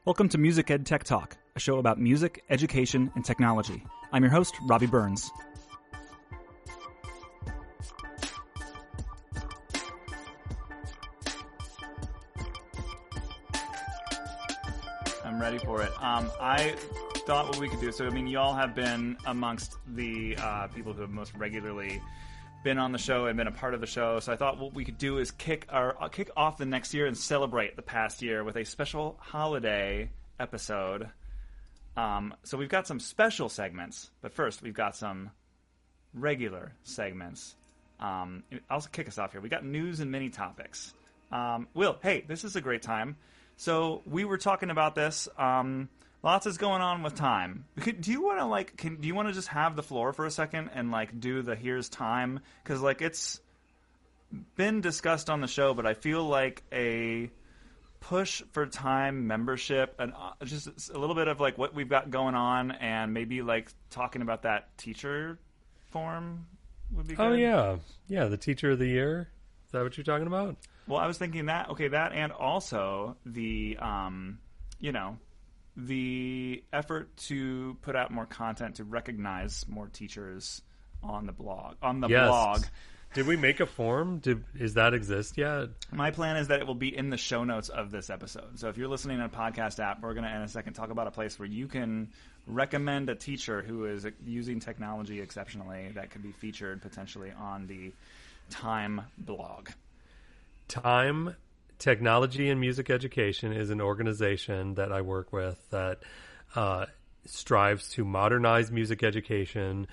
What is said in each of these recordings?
Welcome to Music Ed Tech Talk, a show about music, education, and technology. I'm your host, Robbie Burns. I'm ready for it. I thought what we could do, so I mean, you all have been amongst the people who have most regularly been on the show and been a part of the show, so I thought what we could do is kick off the next year and celebrate the past year with a special holiday episode. So we've got some special segments, but first we've got some regular segments. I'll kick us off here. We got news and mini topics. Will, hey, this is a great time. So we were talking about this. Lots is going on with time. Do you want to just have the floor for a second and do the here's time? Because it's been discussed on the show, but I feel like a push for time membership and just a little bit of what we've got going on, and maybe talking about that teacher form would be good. Oh yeah, the teacher of the year. Is that what you're talking about? Well, I was thinking that that, and also the the effort to put out more content to recognize more teachers on the blog. Blog. Did we make a form? Does that exist yet? My plan is that it will be in the show notes of this episode. So if you're listening on a podcast app, we're going to, in a second, talk about a place where you can recommend a teacher who is using technology exceptionally that could be featured potentially on the Time blog. Time Technology and Music Education is an organization that I work with that strives to modernize music education,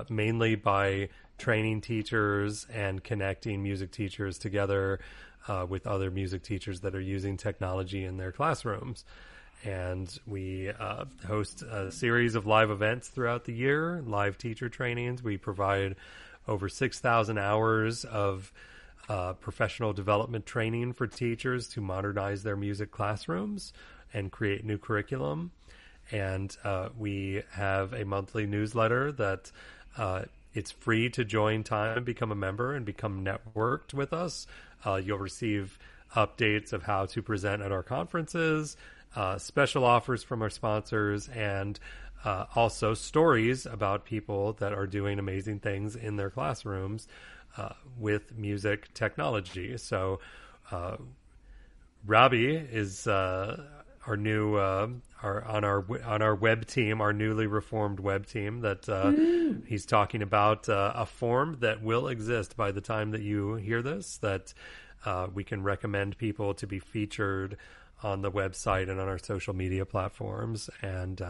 mainly by training teachers and connecting music teachers together with other music teachers that are using technology in their classrooms. And we host a series of live events throughout the year, live teacher trainings. We provide over 6,000 hours of professional development training for teachers to modernize their music classrooms and create new curriculum. And we have a monthly newsletter that it's free to join Time and become a member and become networked with us. You'll receive updates of how to present at our conferences, special offers from our sponsors, and also stories about people that are doing amazing things in their classrooms with music technology. So Robbie is our new on our web team, our newly reformed web team that he's talking about a form that will exist by the time that you hear this, that we can recommend people to be featured on the website and on our social media platforms. And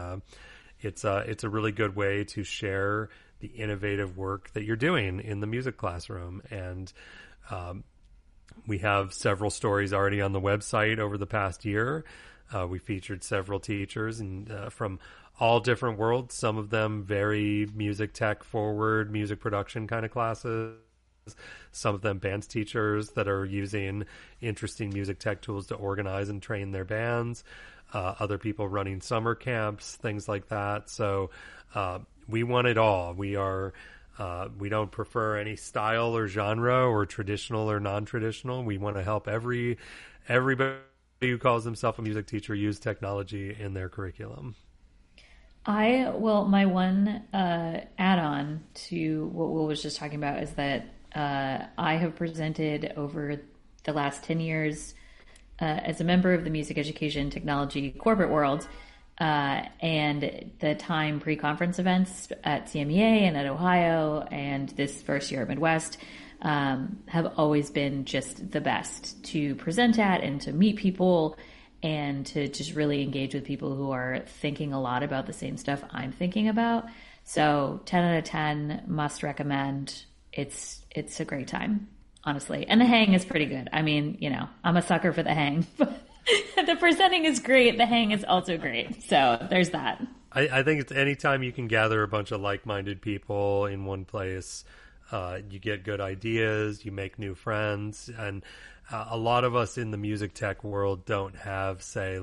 it's a really good way to share the innovative work that you're doing in the music classroom. And we have several stories already on the website over the past year. We featured several teachers and from all different worlds, some of them very music tech forward, music production kind of classes. Some of them bands teachers that are using interesting music tech tools to organize and train their bands. Other people running summer camps, things like that. So we want it all. We don't prefer any style or genre or traditional or non-traditional. We want to help everybody who calls himself a music teacher use technology in their curriculum. My one add-on to what Will was just talking about is that I have presented over the last 10 years as a member of the music education technology corporate world, and the Time pre-conference events at CMEA and at Ohio and this first year at Midwest have always been just the best to present at and to meet people and to just really engage with people who are thinking a lot about the same stuff I'm thinking about. So 10 out of 10, must recommend. It's a great time, honestly. And the hang is pretty good. I mean, I'm a sucker for the hang. The presenting is great. The hang is also great. So there's that. I think it's anytime you can gather a bunch of like-minded people in one place, you get good ideas, you make new friends. And a lot of us in the music tech world don't have, say,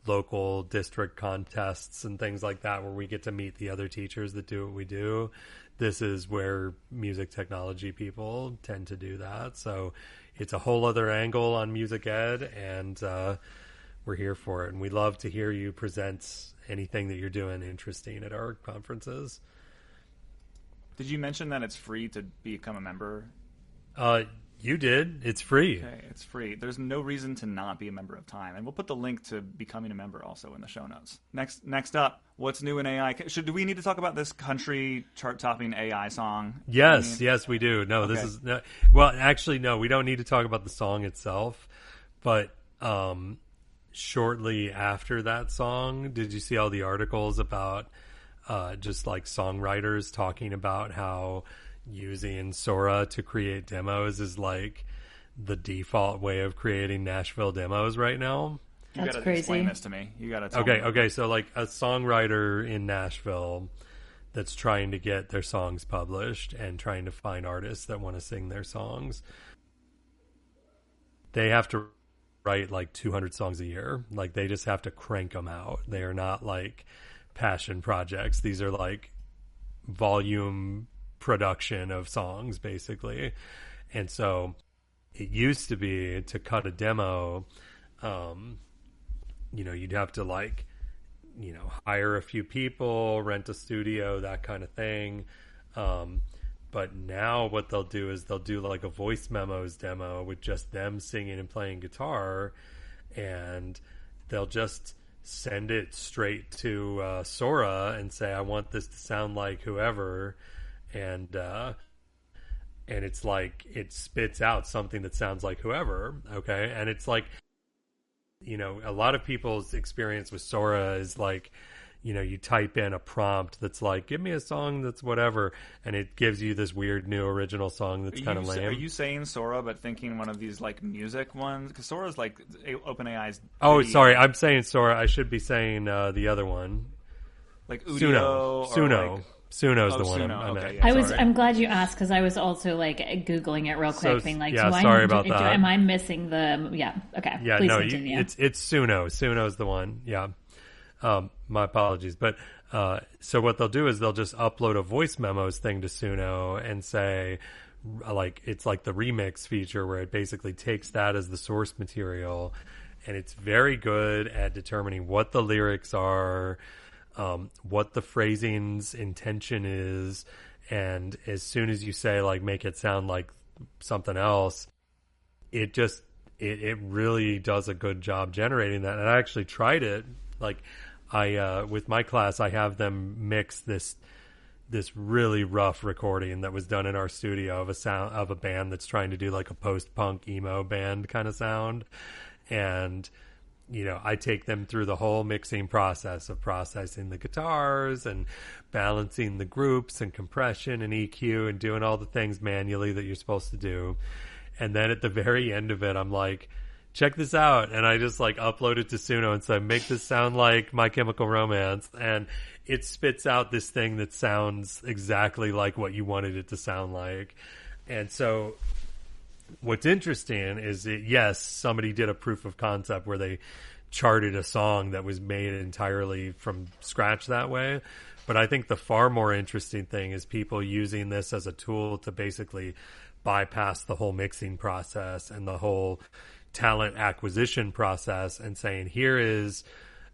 local district contests and things like that where we get to meet the other teachers that do what we do. This is where music technology people tend to do that. So it's a whole other angle on music ed, and we're here for it. And we love to hear you present anything that you're doing interesting at our conferences. Did you mention that it's free to become a member? You did. It's free. Okay, it's free. There's no reason to not be a member of Time, and we'll put the link to becoming a member also in the show notes. Next up, what's new in AI? Do we need to talk about this country chart-topping AI song? Yes, we do. No, okay. This is well, actually, no. We don't need to talk about the song itself, but shortly after that song, did you see all the articles about just like songwriters talking about how using Sora to create demos is like the default way of creating Nashville demos right now? You gotta explain this to me. You gotta tell me. Okay. So like a songwriter in Nashville that's trying to get their songs published and trying to find artists that want to sing their songs, they have to write like 200 songs a year. Like they just have to crank them out. They are not like passion projects. These are like volume production of songs, basically. And so it used to be to cut a demo, you'd have to like, hire a few people, rent a studio, that kind of thing. But now what they'll do is they'll do like a voice memos demo with just them singing and playing guitar, and they'll just send it straight to Sora and say, I want this to sound like whoever. And it's like it spits out something that sounds like whoever, okay? And it's like, a lot of people's experience with Sora is like, you type in a prompt that's like, give me a song that's whatever, and it gives you this weird new original song that's kind of lame. Are you saying Sora but thinking one of these like music ones? Because Sora's like OpenAI's... Oh, sorry, I'm saying Sora. I should be saying the other one. Like Udio? Suno. Like... Suno's the one Suno. I meant. Okay, yeah, I'm glad you asked, because I was also like Googling it real quick, being like, sorry about that. Am I missing the? Yeah, okay. Yeah, please no, continue. it's Suno. Suno's the one. Yeah, my apologies. But so what they'll do is they'll just upload a voice memos thing to Suno and say, like, it's like the remix feature where it basically takes that as the source material, and it's very good at determining what the lyrics are. What the phrasing's intention is, and as soon as you say like make it sound like something else, it really does a good job generating that. And I actually tried it. Like I with my class, I have them mix this really rough recording that was done in our studio of a band that's trying to do like a post-punk emo band kind of sound, and I take them through the whole mixing process of processing the guitars and balancing the groups and compression and EQ and doing all the things manually that you're supposed to do. And then at the very end of it, I'm like, check this out. And I just like upload it to Suno and say, make this sound like My Chemical Romance. And it spits out this thing that sounds exactly like what you wanted it to sound like. And so what's interesting is that, yes, somebody did a proof of concept where they charted a song that was made entirely from scratch that way. But I think the far more interesting thing is people using this as a tool to basically bypass the whole mixing process and the whole talent acquisition process and saying, here is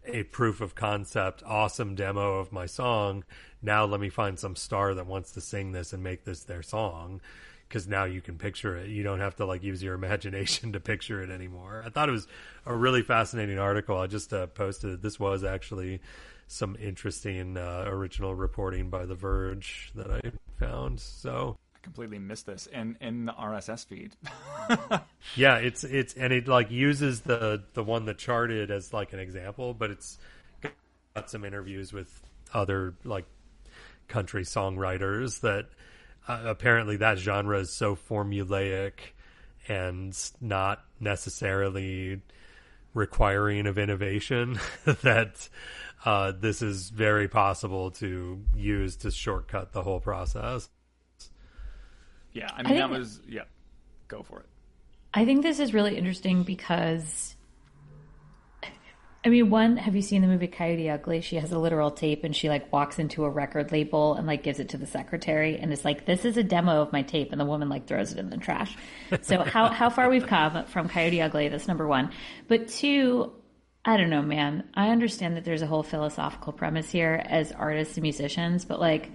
a proof of concept, awesome demo of my song. Now let me find some star that wants to sing this and make this their song. Because now you can picture it. You don't have to like use your imagination to picture it anymore. I thought it was a really fascinating article. I just posted it. This was actually some interesting original reporting by The Verge that I found. So I completely missed this in the RSS feed. Yeah, it's and it like uses the one that charted as like an example, but it's got some interviews with other like country songwriters that. Apparently that genre is so formulaic and not necessarily requiring of innovation that this is very possible to use to shortcut the whole process. Yeah, I mean, go for it. I think this is really interesting because, I mean, one, have you seen the movie Coyote Ugly? She has a literal tape and she like walks into a record label and like gives it to the secretary and it's like, this is a demo of my tape, and the woman like throws it in the trash. So how far we've come from Coyote Ugly, that's number one. But two, I don't know, man. I understand that there's a whole philosophical premise here as artists and musicians, but like,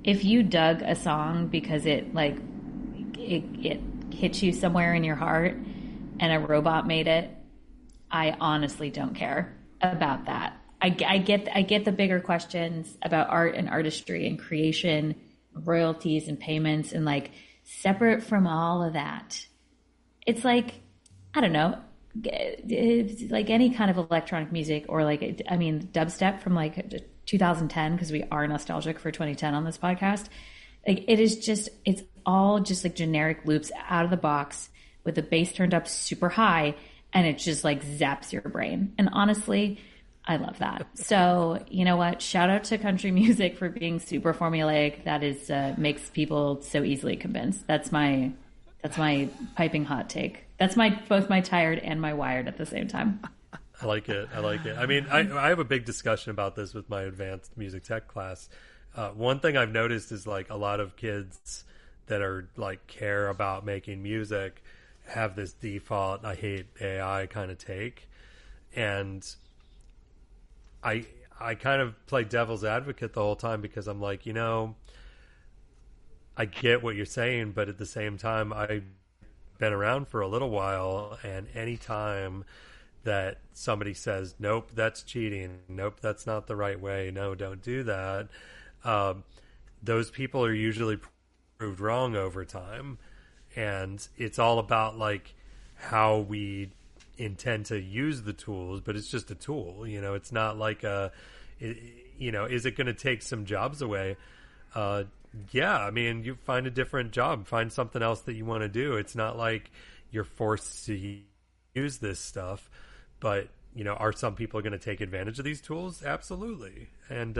if you dug a song because it hits you somewhere in your heart and a robot made it, I honestly don't care about that. I get the bigger questions about art and artistry and creation, royalties and payments, and like separate from all of that. It's like, I don't know, it's like any kind of electronic music, or like, I mean, dubstep from like 2010, because we are nostalgic for 2010 on this podcast. Like, it's all just like generic loops out of the box with the bass turned up super high, and it just like zaps your brain. And honestly, I love that. So, you know what? Shout out to country music for being super formulaic. That is makes people so easily convinced. That's my piping hot take. That's both my tired and my wired at the same time. I like it. I mean, I have a big discussion about this with my advanced music tech class. One thing I've noticed is like a lot of kids that are like care about making music have this default I hate AI kind of take. And I kind of play devil's advocate the whole time, because I'm like, you know, I get what you're saying, but at the same time, I've been around for a little while, and any time that somebody says, nope, that's cheating, nope, that's not the right way, no, don't do that, those people are usually proved wrong over time. And it's all about like how we intend to use the tools, but it's just a tool, you know. It's not like you know, is it going to take some jobs away? Yeah, I mean, you find a different job, find something else that you want to do. It's not like you're forced to use this stuff, but you know, are some people going to take advantage of these tools? Absolutely. And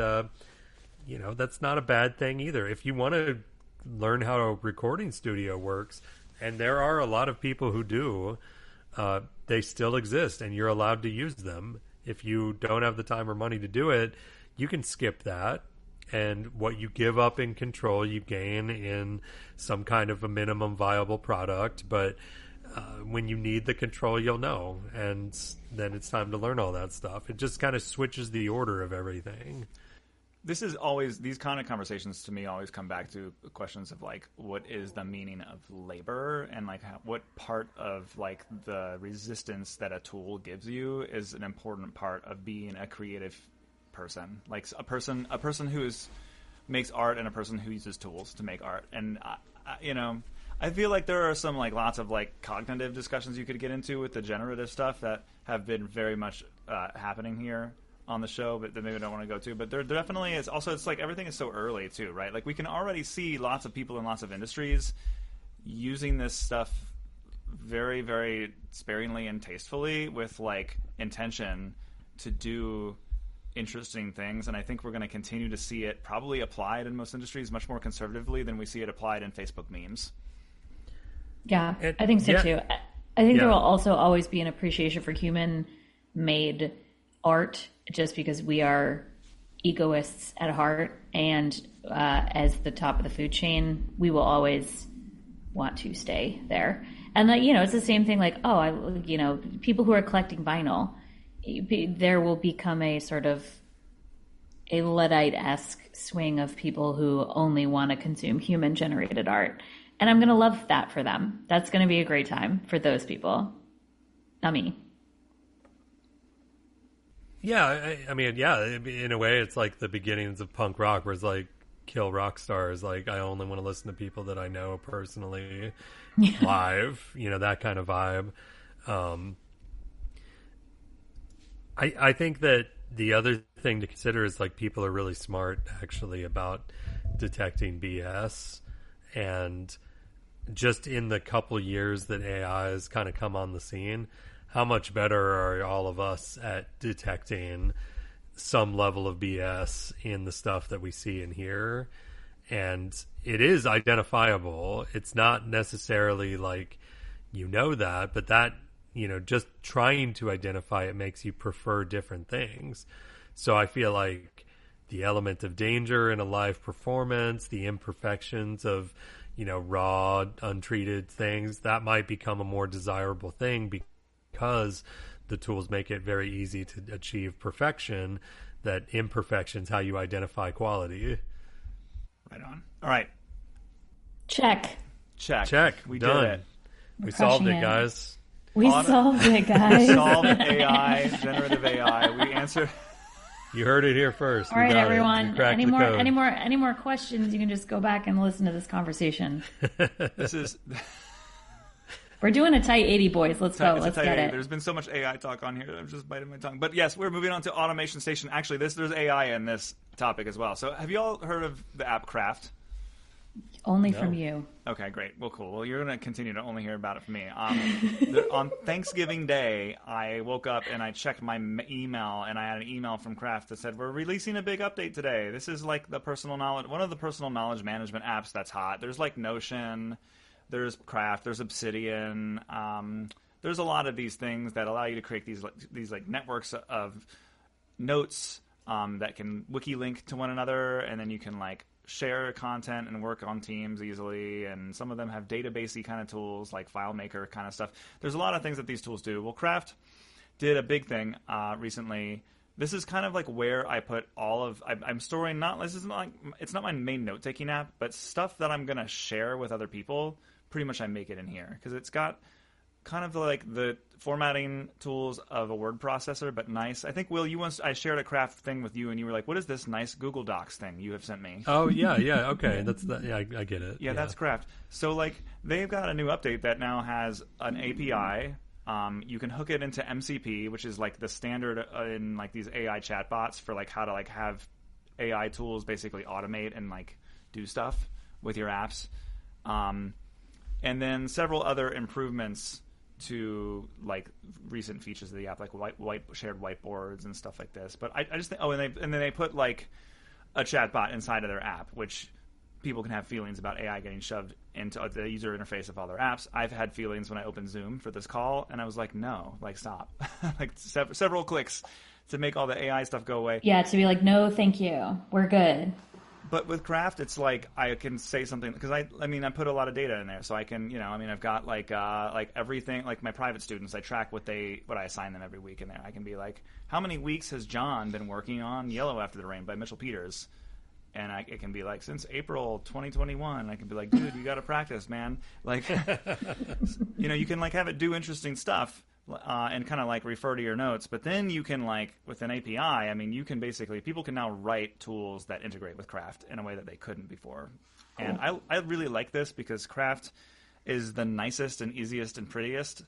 you know, that's not a bad thing either. If you want to learn how a recording studio works, and there are a lot of people who do, they still exist, and you're allowed to use them. If you don't have the time or money to do it, you can skip that, and what you give up in control, you gain in some kind of a minimum viable product. But when you need the control, you'll know, and then it's time to learn all that stuff. It just kind of switches the order of everything. This is always, these kind of conversations to me always come back to questions of like, what is the meaning of labor, and like what part of like the resistance that a tool gives you is an important part of being a creative person. Like a person who makes art, and a person who uses tools to make art. And you know, I feel like there are some like lots of like cognitive discussions you could get into with the generative stuff that have been very much happening here on the show, but that maybe I don't want to go to. But there definitely is. Also, it's like everything is so early too, right? Like we can already see lots of people in lots of industries using this stuff very, very sparingly and tastefully, with like intention to do interesting things. And I think we're going to continue to see it probably applied in most industries much more conservatively than we see it applied in Facebook memes. Yeah, I think so too. I think there will also always be an appreciation for human-made art, just because we are egoists at heart, and as the top of the food chain, we will always want to stay there. And like, you know, it's the same thing. Like, people who are collecting vinyl, there will become a sort of a Luddite-esque swing of people who only want to consume human-generated art, and I'm going to love that for them. That's going to be a great time for those people, not me. Yeah, I mean, yeah, in a way, it's like the beginnings of punk rock, where it's like, kill rock stars. Like, I only want to listen to people that I know personally, live, you know, that kind of vibe. I think that the other thing to consider is, like, people are really smart, actually, about detecting BS. And just in the couple years that AI has kind of come on the scene, how much better are all of us at detecting some level of BS in the stuff that we see and hear? And it is identifiable. It's not necessarily like you know that, but that, you know, just trying to identify it makes you prefer different things. So I feel like the element of danger in a live performance, the imperfections of, you know, raw, untreated things, that might become a more desirable thing, because the tools make it very easy to achieve perfection, that imperfection's how you identify quality. Right on. All right. Check. We Done. did it. We solved it, guys. We solved it, guys. Solved AI, generative AI. We answered. You heard it here first. All right, everyone. Any more questions? You can just go back and listen to this conversation. This is. We're doing a tight 80, boys. Let's go. Let's get it. There's been so much AI talk on here that I'm just biting my tongue. But yes, we're moving on to automation station. Actually, there's AI in this topic as well. So have you all heard of the app Craft? Only from you. Okay, great. Well, cool. Well, you're going to continue to only hear about it from me. On Thanksgiving Day, I woke up and I checked my email, and I had an email from Craft that said, we're releasing a big update today. This is like one of the personal knowledge management apps that's hot. There's like Notion, there's Craft, there's Obsidian. There's a lot of these things that allow you to create these like networks of notes that can wiki link to one another, and then you can like share content and work on teams easily, and some of them have databasey kind of tools like FileMaker kind of stuff. There's a lot of things that these tools do. Well, Craft did a big thing recently. This is kind of like where I put all of I'm storing it's not my main note-taking app, but stuff that I'm going to share with other people, pretty much I make it in here because it's got kind of like the formatting tools of a word processor, but nice. I think, Will, I shared a Craft thing with you, and you were like, what is this nice Google Docs thing you have sent me? Oh, yeah, okay. I get it. Yeah, that's Craft. So, like, they've got a new update that now has an API. You can hook it into MCP, which is, like, the standard in, like, these AI chatbots for, like, how to, like, have AI tools basically automate and, like, do stuff with your apps. And then several other improvements to like recent features of the app, like shared whiteboards and stuff like this. But I just think, and then they put like a chatbot inside of their app, which people can have feelings about AI getting shoved into the user interface of all their apps. I've had feelings when I opened Zoom for this call, and I was like, no, like stop, like several clicks to make all the AI stuff go away. Yeah, to be like, no, thank you, we're good. But with Craft, it's like I can say something because I put a lot of data in there, so I can I've got like everything, like my private students, I track what I assign them every week in there. I can be like, how many weeks has John been working on Yellow After the Rain by Mitchell Peters? And it can be like since April 2021. I can be like, dude, you got to practice, man. Like, you can like have it do interesting stuff. And kind of like refer to your notes, but then you can like with an API, you can basically, people can now write tools that integrate with Craft in a way that they couldn't before. Cool. And I really like this because Craft is the nicest and easiest and prettiest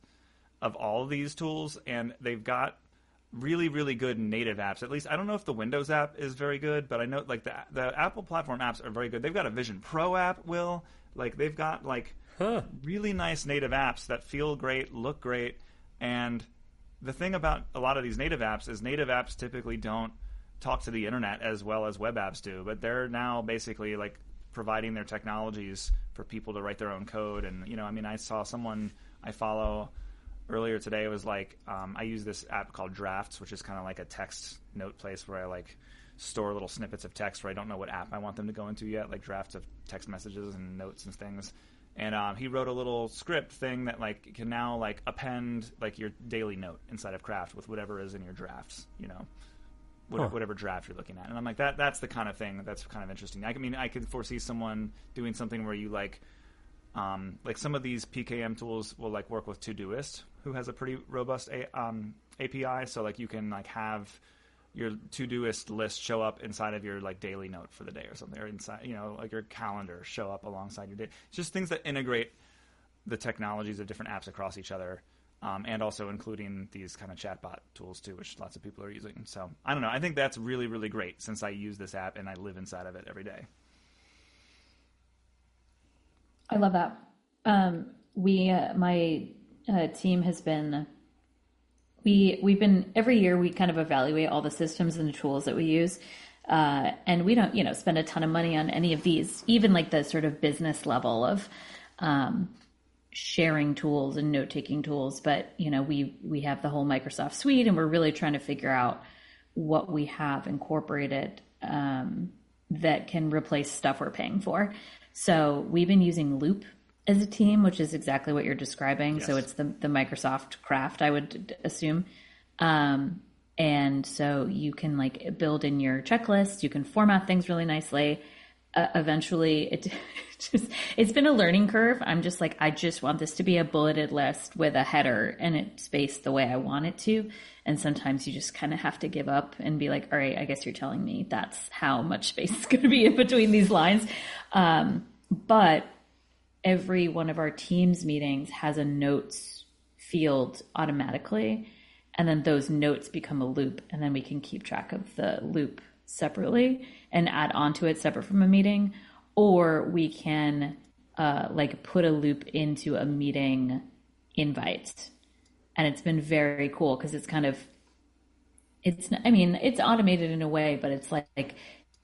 of all of these tools, and they've got really, really good native apps. At least I don't know if the Windows app is very good, but I know like the Apple platform apps are very good. They've got a Vision Pro app, Will. Like they've got like really nice native apps that feel great, look great. And the thing about a lot of these native apps is native apps typically don't talk to the internet as well as web apps do, but they're now basically like providing their technologies for people to write their own code. And, I saw someone I follow earlier today was like, I use this app called Drafts, which is kind of like a text note place where I like store little snippets of text where I don't know what app I want them to go into yet, like drafts of text messages and notes and things. And he wrote a little script thing that like can now like append like your daily note inside of Craft with whatever is in your drafts, whatever draft you're looking at. And I'm like, that's the kind of thing that's kind of interesting. I could foresee someone doing something where you like some of these PKM tools will like work with Todoist, who has a pretty robust API. So like you can like have your Todoist list show up inside of your like daily note for the day or something, or inside, like your calendar show up alongside your day. It's just things that integrate the technologies of different apps across each other, and also including these kind of chatbot tools too, which lots of people are using. So I don't know. I think that's really, really great since I use this app and I live inside of it every day. I love that. My team has been. We've been every year we kind of evaluate all the systems and the tools that we use, and we don't spend a ton of money on any of these, even like the sort of business level of sharing tools and note taking tools. But we have the whole Microsoft suite, and we're really trying to figure out what we have incorporated that can replace stuff we're paying for. So we've been using Loop as a team, which is exactly what you're describing. Yes. So it's the Microsoft Craft, I would assume. And so you can like build in your checklist, you can format things really nicely. Eventually it's been a learning curve. I'm just like, I just want this to be a bulleted list with a header and it's spaced the way I want it to. And sometimes you just kind of have to give up and be like, all right, I guess you're telling me that's how much space is going to be in between these lines. But every one of our teams meetings has a notes field automatically. And then those notes become a loop, and then we can keep track of the loop separately and add onto it separate from a meeting. Or we can like put a loop into a meeting invite. And it's been very cool because it's kind of, it's automated in a way, but it's like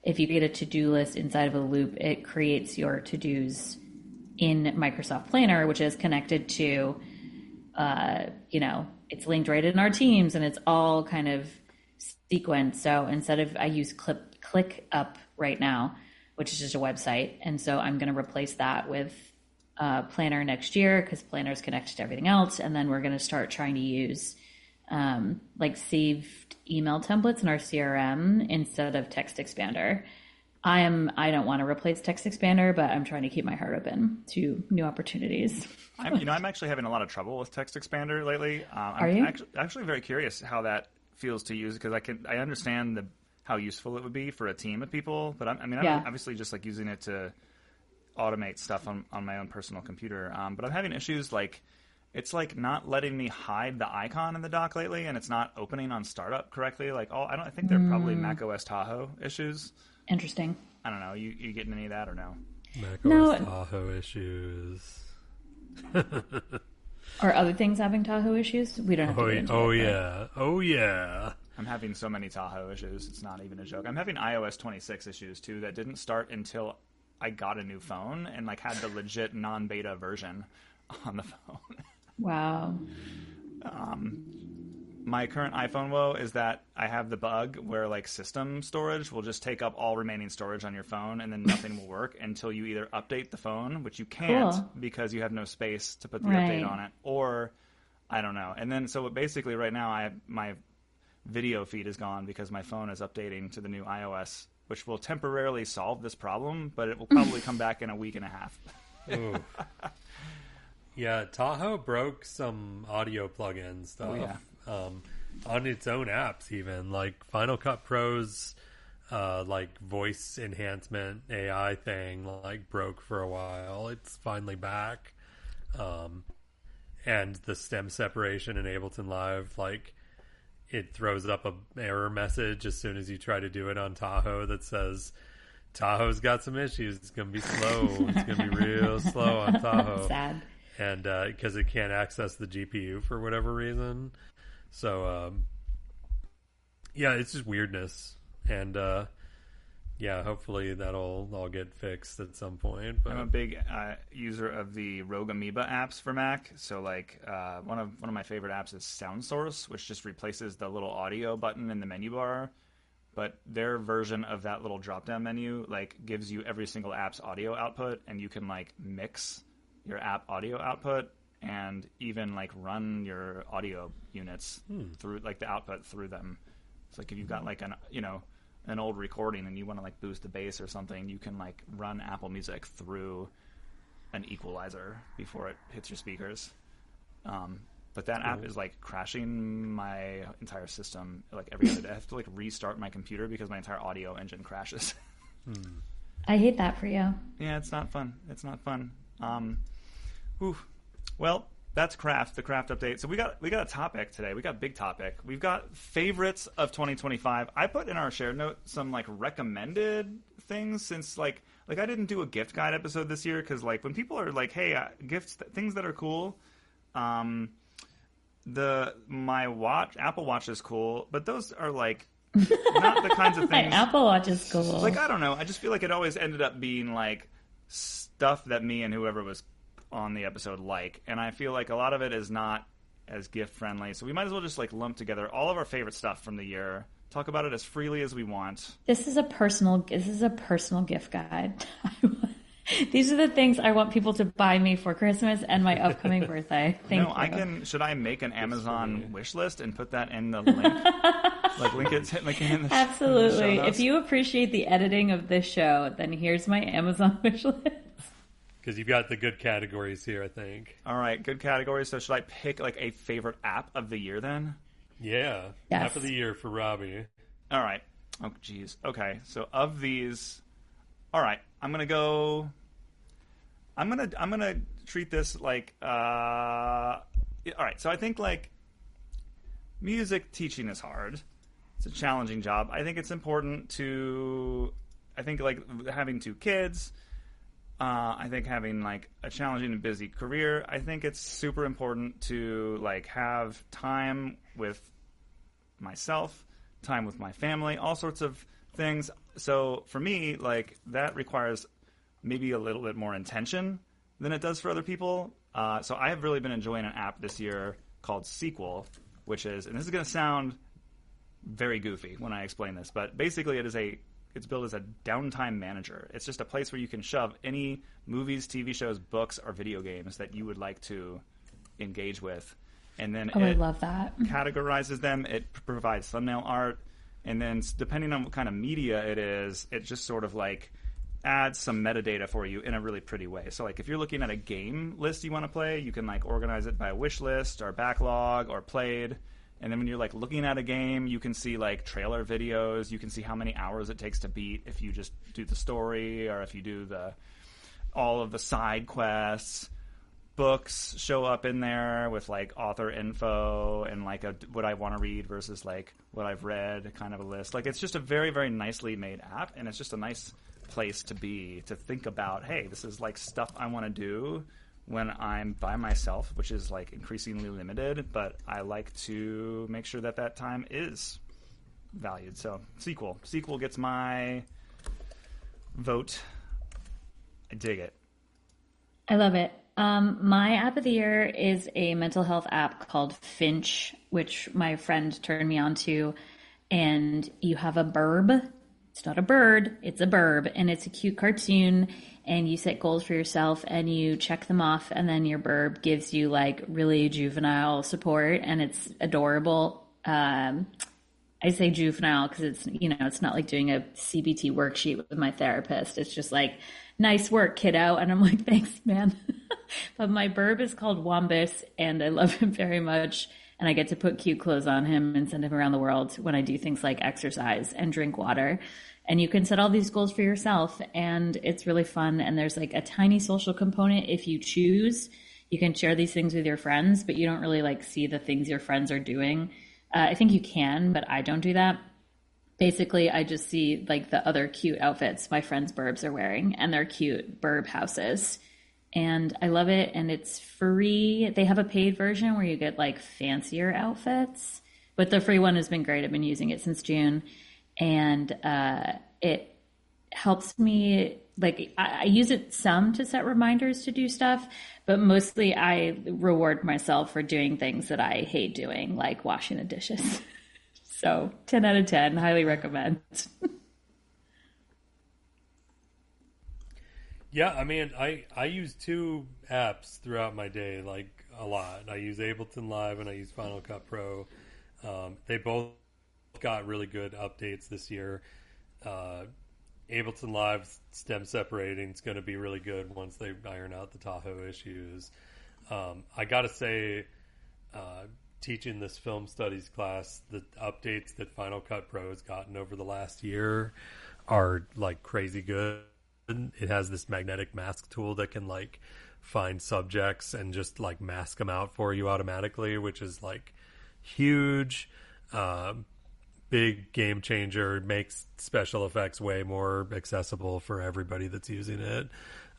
if you get a to-do list inside of a loop, it creates your to-dos in Microsoft Planner, which is connected to, it's linked right in our Teams, and it's all kind of sequenced. So instead of, I use ClickUp right now, which is just a website. And so I'm going to replace that with Planner next year because Planner is connected to everything else. And then we're going to start trying to use like saved email templates in our CRM instead of Text Expander. I don't want to replace Text Expander, but I'm trying to keep my heart open to new opportunities. I'm actually having a lot of trouble with Text Expander lately. Are you? Actually very curious how that feels to use, because I understand how useful it would be for a team of people, but I'm obviously just like using it to automate stuff on my own personal computer. But I'm having issues like it's like not letting me hide the icon in the dock lately, and it's not opening on startup correctly. Like I think they're probably macOS Tahoe issues. Interesting. I don't know. You getting any of that or no? macOS Tahoe issues. Are other things having Tahoe issues? We don't have to get into it. Oh yeah. I'm having so many Tahoe issues. It's not even a joke. I'm having iOS 26 issues too that didn't start until I got a new phone and like had the legit non-beta version on the phone. Wow. My current iPhone woe is that I have the bug where like system storage will just take up all remaining storage on your phone, and then nothing will work until you either update the phone, which you can't because you have no space to put the update on it, or I don't know. And then so basically right now my video feed is gone because my phone is updating to the new iOS, which will temporarily solve this problem, but it will probably come back in a week and a half. Yeah, Tahoe broke some audio plugin stuff. Oh, yeah. On its own apps, even like Final Cut Pro's like voice enhancement AI thing like broke for a while. It's finally back. And the stem separation in Ableton Live, like it throws up a error message as soon as you try to do it on Tahoe that says Tahoe's got some issues. It's gonna be slow. It's gonna be real slow on Tahoe. Sad. And because it can't access the GPU for whatever reason. So, yeah, it's just weirdness. And, hopefully that'll all get fixed at some point. But I'm a big user of the Rogue Amoeba apps for Mac. So, like, one of my favorite apps is Sound Source, which just replaces the little audio button in the menu bar. But their version of that little drop-down menu, like, gives you every single app's audio output, and you can, like, mix your app audio output and even like run your audio units through like the output through them. It's like if you've got like an old recording and you want to like boost the bass or something, you can like run Apple Music through an equalizer before it hits your speakers. But that app is like crashing my entire system like every other day. I have to like restart my computer because my entire audio engine crashes. I hate that for you. Yeah, it's not fun. Well, that's the craft update. So we got a topic today. We got a big topic. We've got favorites of 2025. I put in our shared note some like recommended things since like I didn't do a gift guide episode this year because like when people are like, hey, gifts, things that are cool. My Apple Watch is cool, but those are like not the kinds of things. My Apple Watch is cool. Like I don't know. I just feel like it always ended up being like stuff that me and whoever was on the episode like, and I feel like a lot of it is not as gift friendly, so we might as well just like lump together all of our favorite stuff from the year, talk about it as freely as we want. This is a personal gift guide. These are the things I want people to buy me for Christmas and my upcoming birthday. Thank you. Should I make an Amazon wish list and put that in the link? Like link it in the Absolutely. In the show notes? If you appreciate the editing of this show, then here's my Amazon wish list. Because you've got the good categories here, I think. All right, good categories. So should I pick like a favorite app of the year then? Yeah. Yes. App of the year for Robbie. All right. Oh, geez. Okay. So of these, all right, I'm gonna treat this like all right. So I think like music teaching is hard. It's a challenging job. I think it's important to. I think like having two kids. I think having like a challenging and busy career. I think it's super important to like have time with myself, time with my family, all sorts of things. So for me, like that requires maybe a little bit more intention than it does for other people. So I have really been enjoying an app this year called Segue, which is, and this is going to sound very goofy when I explain this, but basically it's built as a downtime manager. It's just a place where you can shove any movies, TV shows, books, or video games that you would like to engage with. And then I love that. Categorizes them. It provides thumbnail art. And then depending on what kind of media it is, it just sort of like adds some metadata for you in a really pretty way. So like if you're looking at a game list you want to play, you can like organize it by wish list or backlog or played. And then when you're like looking at a game, you can see like trailer videos. You can see how many hours it takes to beat if you just do the story or if you do all of the side quests. Books show up in there with like author info and like what I want to read versus like what I've read, kind of a list. Like it's just a very, very nicely made app, and it's just a nice place to be, to think about, hey, this is like stuff I want to do when I'm by myself, which is like increasingly limited, but I like to make sure that time is valued. So Sequel gets my vote. I dig it. I love it. My app of the year is a mental health app called Finch, which my friend turned me on to. And you have a burb. It's not a bird, it's a burb. And it's a cute cartoon. And you set goals for yourself and you check them off. And then your burb gives you like really juvenile support. And it's adorable. I say juvenile because it's, it's not like doing a CBT worksheet with my therapist. It's just like, nice work, kiddo. And I'm like, thanks, man. But my burb is called Wombus, and I love him very much. And I get to put cute clothes on him and send him around the world when I do things like exercise and drink water. And you can set all these goals for yourself, and it's really fun. And there's like a tiny social component if you choose. You can share these things with your friends, but you don't really like see the things your friends are doing. I think you can, but I don't do that. Basically, I just see like the other cute outfits my friends' burbs are wearing and their cute burb houses. And I love it. And it's free. They have a paid version where you get like fancier outfits, but the free one has been great. I've been using it since June, and it helps me. Like I use it some to set reminders to do stuff, but mostly I reward myself for doing things that I hate doing, like washing the dishes. So 10 out of 10, highly recommend. Yeah, I mean, I use two apps throughout my day, like a lot. I use Ableton Live and I use Final Cut Pro. They both got really good updates this year. Ableton Live stem separating is going to be really good once they iron out the Tahoe issues. I got to say, teaching this film studies class, the updates that Final Cut Pro has gotten over the last year are like crazy good. It has this magnetic mask tool that can like find subjects and just like mask them out for you automatically, which is like huge. Big game changer, makes special effects way more accessible for everybody that's using it.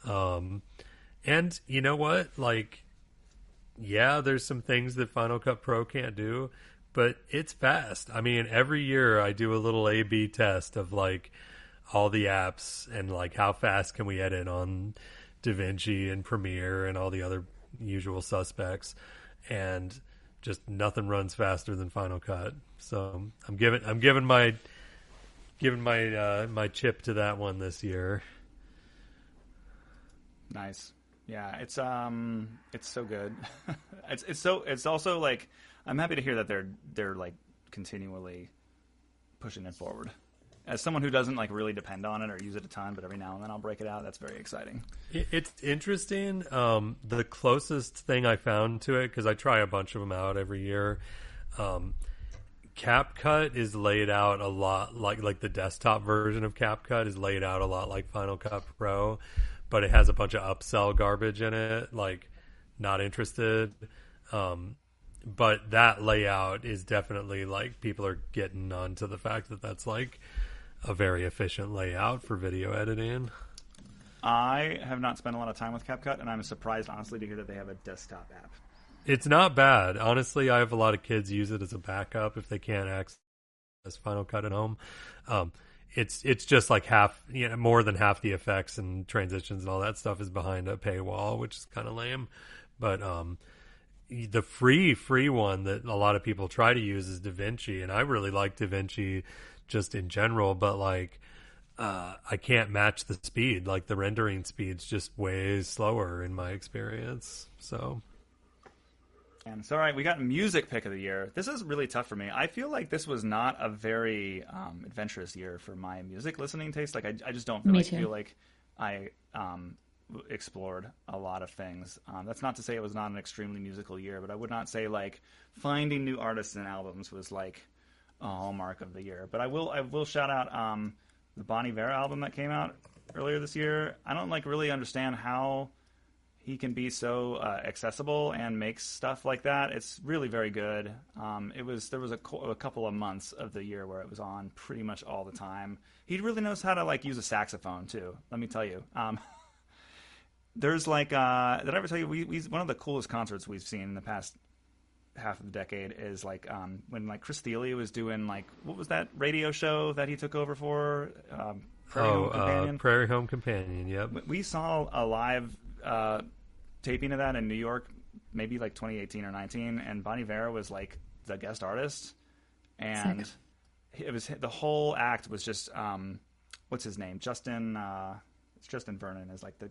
And you know what? Like, yeah, there's some things that Final Cut Pro can't do, but it's fast. I mean, every year I do a little A/B test of like all the apps and like how fast can we edit on DaVinci and Premiere and all the other usual suspects, and just nothing runs faster than Final Cut. So I'm giving my chip to that one this year. Nice. Yeah, it's so good. It's also like I'm happy to hear that they're like continually pushing it forward. As someone who doesn't like really depend on it or use it a ton, but every now and then I'll break it out. That's very exciting. It's interesting. The closest thing I found to it, because I try a bunch of them out every year. CapCut is laid out a lot like the desktop version of CapCut is laid out a lot like Final Cut Pro, but it has a bunch of upsell garbage in it. Like, not interested. But that layout is definitely like people are getting onto the fact that that's like a very efficient layout for video editing. I have not spent a lot of time with CapCut, and I'm surprised, honestly, to hear that they have a desktop app. It's not bad. Honestly, I have a lot of kids use it as a backup if they can't access Final Cut at home. It's just like more than half the effects and transitions and all that stuff is behind a paywall, which is kind of lame. But the free one that a lot of people try to use is DaVinci, and I really like DaVinci just in general, but like I can't match the speed. Like, the rendering speed's just way slower in my experience. So, and so, all right, we got music pick of the year. This is really tough for me. I feel like this was not a very adventurous year for my music listening taste. Like, I just don't feel like I explored a lot of things. That's not to say it was not an extremely musical year, but I would not say like finding new artists and albums was like a hallmark of the year. But I will shout out the Bon Iver album that came out earlier this year. I don't like really understand how he can be so accessible and makes stuff like that. It's really very good. There was a couple of months of the year where it was on pretty much all the time. He really knows how to like use a saxophone too. Let me tell you. There's like, did I ever tell you, we one of the coolest concerts we've seen in the past half of the decade is like when like Chris Thiele was doing like, what was that radio show that he took over for? Prairie Home Companion? Prairie Home Companion, yep. We saw a live taping of that in New York, maybe like 2018 or 19, and Bon Iver was like the guest artist, and it was, the whole act was just, what's his name? It's Justin Vernon is like the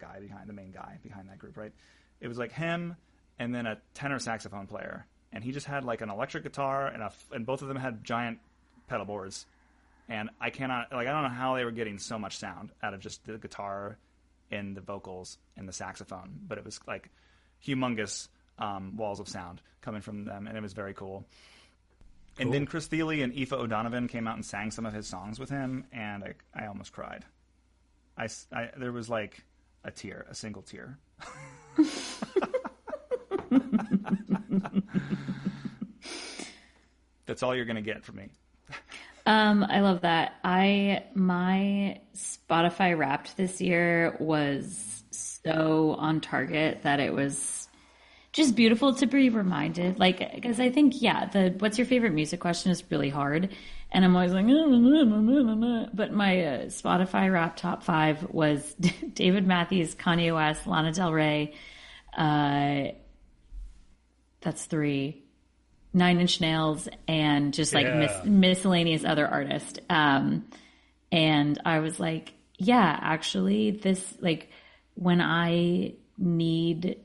main guy behind that group, right? It was like him and then a tenor saxophone player, and he just had like an electric guitar and both of them had giant pedal boards, and I don't know how they were getting so much sound out of just the guitar and the vocals and the saxophone, but it was like humongous walls of sound coming from them, and it was very cool. And then Chris Thiele and Aoife O'Donovan came out and sang some of his songs with him, and I almost cried. There was like a single tear. That's all you're going to get from me. I love that. My Spotify Wrapped this year was so on target that it was just beautiful to be reminded. Like, because I think, the what's your favorite music question is really hard. And I'm always like, but my Spotify Wrapped top 5 was David Matthews, Kanye West, Lana Del Rey. That's 3. 9 Inch Nails, and just like miscellaneous other artists. And I was like, actually, this, like, when I need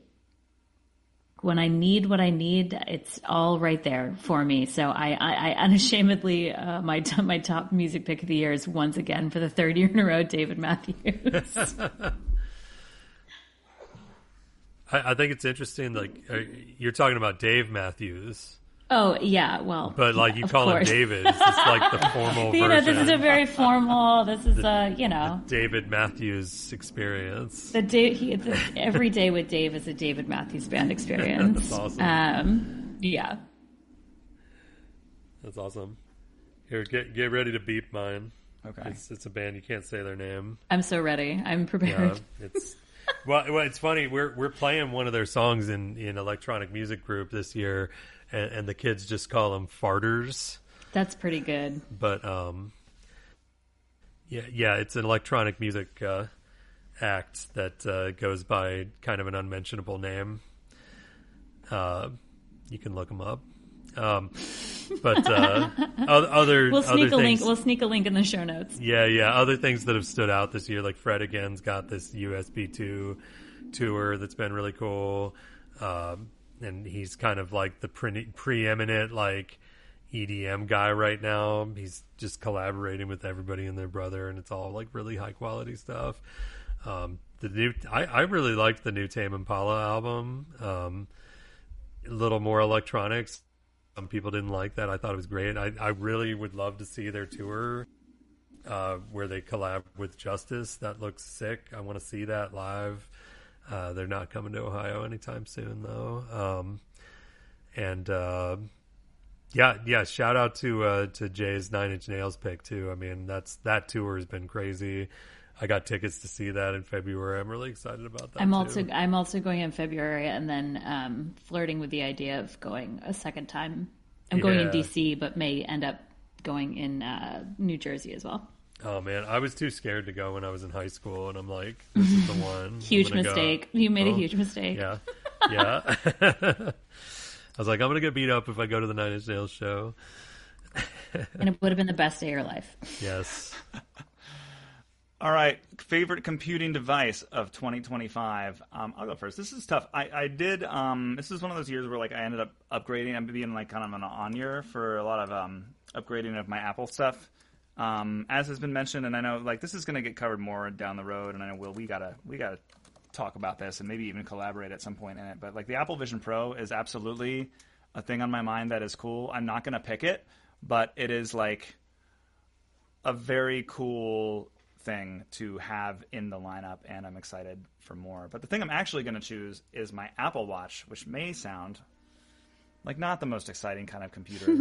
what I need, it's all right there for me. So I unashamedly, my top music pick of the year is once again for the 3rd year in a row, David Matthews. I think it's interesting. Like, you're talking about Dave Matthews. Oh, yeah, well. But, like, you call him David. It's just like the formal version. This is a very formal, the David Matthews experience. Every day with Dave is a David Matthews Band experience. That's awesome. Yeah. That's awesome. Here, get ready to beep mine. Okay. It's a band, you can't say their name. I'm so ready. I'm prepared. Yeah, well, it's funny. We're playing one of their songs in electronic music group this year, and the kids just call them farters. That's pretty good. But it's an electronic music act that goes by kind of an unmentionable name. You can look them up. But other we'll sneak other a things, link. We'll sneak a link in the show notes. Yeah. Other things that have stood out this year, like Fred Again's got this USB 2 tour that's been really cool. And he's kind of like the preeminent like EDM guy right now. He's just collaborating with everybody and their brother, and it's all like really high quality stuff. I really liked the new Tame Impala album. A little more electronics. Some people didn't like that. I thought it was great. I really would love to see their tour where they collab with Justice. That looks sick. I want to see that live. They're not coming to Ohio anytime soon, though. Shout out to Jay's 9 Inch Nails pick too. I mean, that tour has been crazy. I got tickets to see that in February. I'm really excited about that. I'm also going in February, and then flirting with the idea of going a second time. I'm going in DC, but may end up going in New Jersey as well. Oh man, I was too scared to go when I was in high school, and I'm like, this is the one. Huge mistake. You made a huge mistake. Yeah. I was like, I'm gonna get beat up if I go to the 9 Inch Nails show. And it would have been the best day of your life. Yes. All right, favorite computing device of 2025. I'll go first. This is tough. I did. This is one of those years where like I ended up upgrading. I'm being like kind of an on year for a lot of upgrading of my Apple stuff. As has been mentioned, and I know like this is going to get covered more down the road, and I know we gotta talk about this and maybe even collaborate at some point in it. But like the Apple Vision Pro is absolutely a thing on my mind that is cool. I'm not going to pick it, but it is like a very cool thing to have in the lineup, and I'm excited for more. But the thing I'm actually going to choose is my Apple Watch, which may sound like not the most exciting kind of computer,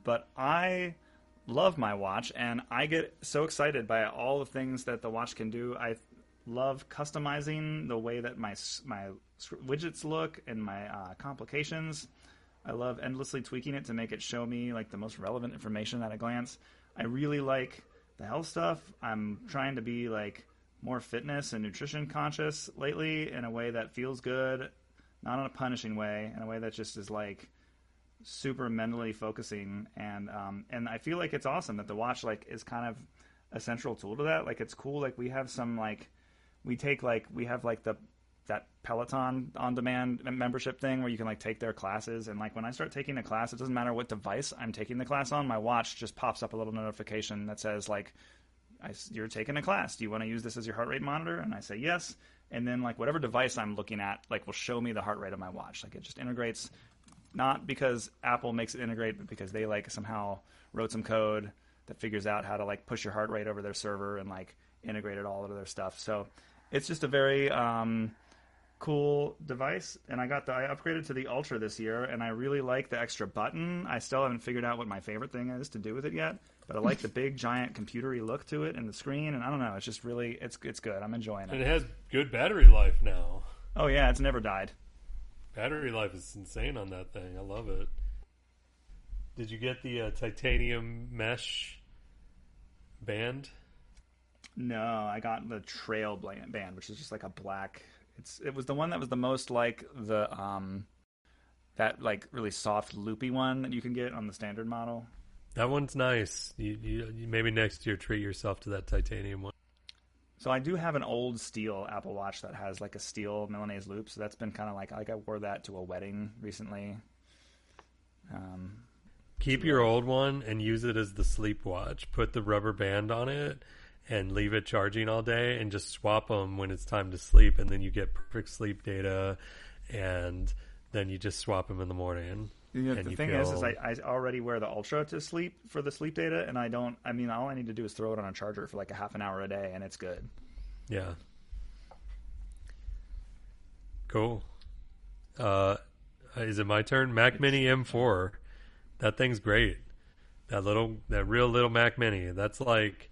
but I love my watch, and I get so excited by all the things that the watch can do. I love customizing the way that my widgets look and my complications. I love endlessly tweaking it to make it show me like the most relevant information at a glance. I really like the health stuff. I'm trying to be like more fitness and nutrition conscious lately in a way that feels good, not in a punishing way, in a way that just is like super mentally focusing. And I feel like it's awesome that the watch like is kind of a central tool to that. Like it's cool. Like we have some like we have like that Peloton on demand membership thing where you can like take their classes, and like when I start taking a class, it doesn't matter what device I'm taking the class on, my watch just pops up a little notification that says like you're taking a class, do you want to use this as your heart rate monitor? And I say yes, and then like whatever device I'm looking at like will show me the heart rate of my watch. Like it just integrates, not because Apple makes it integrate, but because they like somehow wrote some code that figures out how to like push your heart rate over their server and like integrate it all into their stuff. So it's just a very cool device, and I upgraded to the Ultra this year, and I really like the extra button. I still haven't figured out what my favorite thing is to do with it yet, but I like the big giant computery look to it and the screen, and I don't know, it's just really it's good. I'm enjoying it. And it has good battery life now. Oh yeah, it's never died. Battery life is insane on that thing. I love it. Did you get the titanium mesh band? No, I got the Trail band, which is just like a black. It was the one that was the most like the that like really soft loopy one that you can get on the standard model. That one's nice. You maybe next year treat yourself to that titanium one. So I do have an old steel Apple Watch that has like a steel Milanese loop. So that's been kind of like I wore that to a wedding recently. Keep your old one and use it as the sleep watch. Put the rubber band on it and leave it charging all day, and just swap them when it's time to sleep, and then you get perfect sleep data, and then you just swap them in the morning. Yeah, the thing is I already wear the Ultra to sleep for the sleep data, and all I need to do is throw it on a charger for like a half an hour a day, and it's good. Yeah. Cool. Is it my turn? Mac Mini M4. That thing's great. That real little Mac Mini. That's like,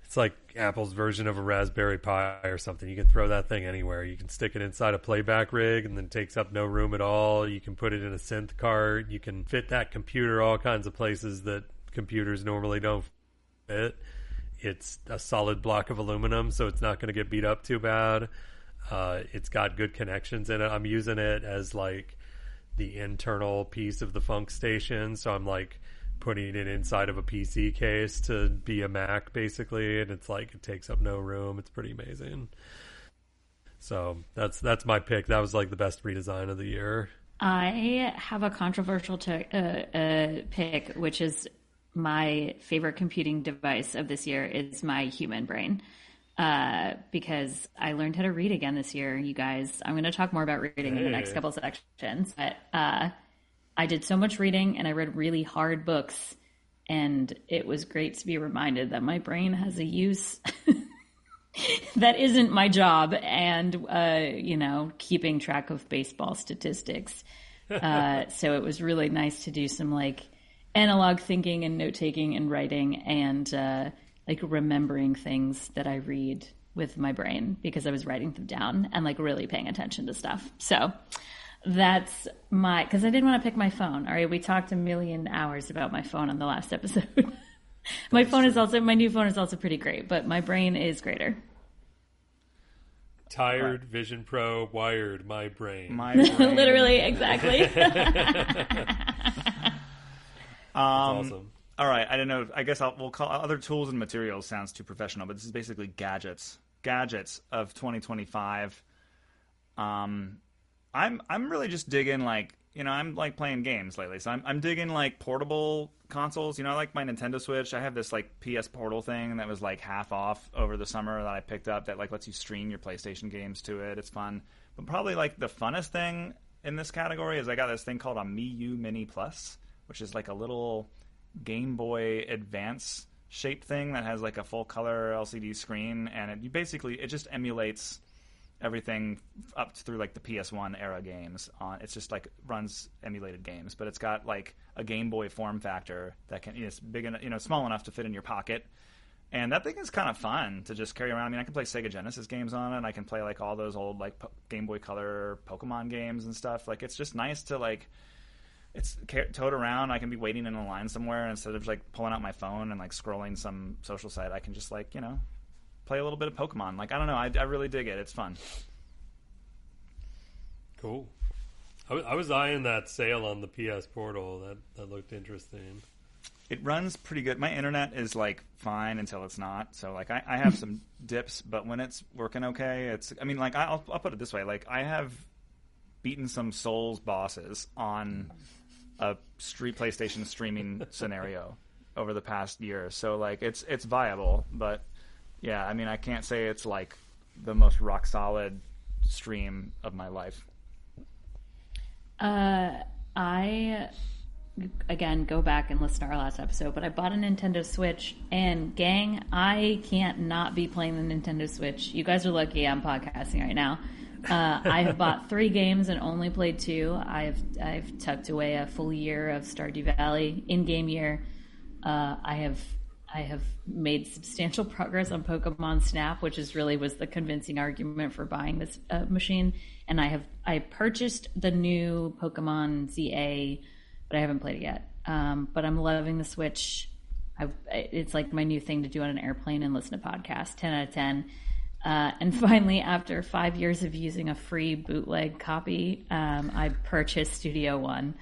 it's like Apple's version of a Raspberry Pi or something. You can throw that thing anywhere. You can stick it inside a playback rig and then it takes up no room at all. You can put it in a synth cart. You can fit that computer all kinds of places that computers normally don't fit. It's a solid block of aluminum, so it's not going to get beat up too bad. It's got good connections in it. I'm using it as like the internal piece of the Funk Station, so I'm like putting it inside of a PC case to be a Mac basically, and it's like it takes up no room. It's pretty amazing. So that's my pick. That was like the best redesign of the year. I have a controversial pick, which is my favorite computing device of this year is my human brain. Because I learned how to read again this year, you guys. I'm going to talk more about reading in the next couple sections. But I did so much reading and I read really hard books. And it was great to be reminded that my brain has a use that isn't my job. And, keeping track of baseball statistics. So it was really nice to do some like analog thinking and note taking and writing and like remembering things that I read with my brain because I was writing them down and like really paying attention to stuff. So that's because I didn't want to pick my phone. All right. We talked a million hours about my phone on the last episode. My new phone is also pretty great, but my brain is greater. Tired, Vision Pro, wired, my brain. Literally, exactly. Awesome. All right, I don't know. I guess we'll call other tools and materials sounds too professional, but this is basically gadgets of 2025. I'm really just digging I'm like playing games lately, so I'm digging like portable consoles. I like my Nintendo Switch. I have this like PS Portal thing that was like half off over the summer that I picked up that like lets you stream your PlayStation games to it. It's fun, but probably like the funnest thing in this category is I got this thing called a Miyoo Mini Plus, which is like a little Game Boy Advance shaped thing that has like a full color LCD screen, and it just emulates everything up through like the PS1 era games. It's just like runs emulated games, but it's got like a Game Boy form factor that can it's big enough, small enough to fit in your pocket. And that thing is kind of fun to just carry around. I mean, I can play Sega Genesis games on it. I can play like all those old like Game Boy Color Pokemon games and stuff. Like it's just nice to like. It's towed around. I can be waiting in a line somewhere instead of like pulling out my phone and like scrolling some social site. I can just like play a little bit of Pokemon. Like I don't know. I really dig it. It's fun. Cool. I was eyeing that sale on the PS Portal. That looked interesting. It runs pretty good. My internet is like fine until it's not. So like I have some dips, but when it's working okay, I'll put it this way. Like I have beaten some Souls bosses on a PlayStation streaming scenario over the past year. So like it's viable, but yeah, I mean I can't say it's like the most rock solid stream of my life. I again go back and listen to our last episode, but I bought a Nintendo Switch and gang, I can't not be playing the Nintendo Switch. You guys are lucky I'm podcasting right now. I have bought 3 games and only played 2. I've tucked away a full year of Stardew Valley in-game year. I have made substantial progress on Pokemon Snap, which was the convincing argument for buying this machine. And I purchased the new Pokemon ZA, but I haven't played it yet. But I'm loving the Switch. It's like my new thing to do on an airplane and listen to podcasts. 10 out of 10. And finally, after 5 years of using a free bootleg copy, I purchased StudioOne,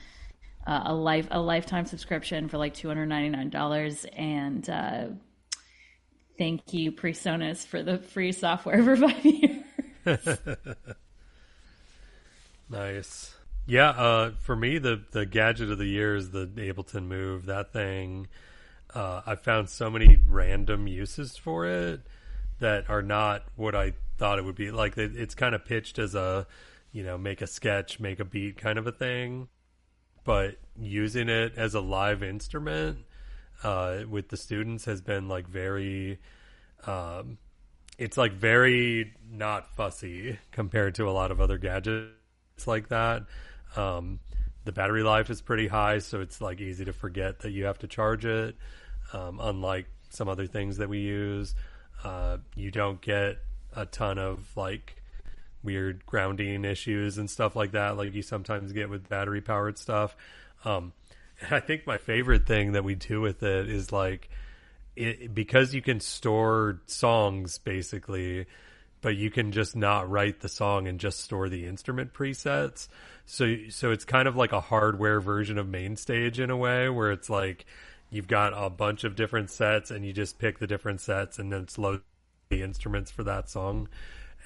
a lifetime subscription for like $299. And thank you, PreSonus, for the free software for 5 years. Nice. Yeah, for me, the gadget of the year is the Ableton Move. That thing, I found so many random uses for it that are not what I thought it would be. Like it's kind of pitched as a, make a sketch, make a beat kind of a thing. But using it as a live instrument with the students has been like very, it's like very not fussy compared to a lot of other gadgets like that. The battery life is pretty high, so it's like easy to forget that you have to charge it. Unlike some other things that we use. You don't get a ton of like weird grounding issues and stuff like that, like you sometimes get with battery powered stuff. And I think my favorite thing that we do with it is like because you can store songs basically, but you can just not write the song and just store the instrument presets. So it's kind of like a hardware version of MainStage in a way, where it's like you've got a bunch of different sets and you just pick the different sets and then it's load the instruments for that song.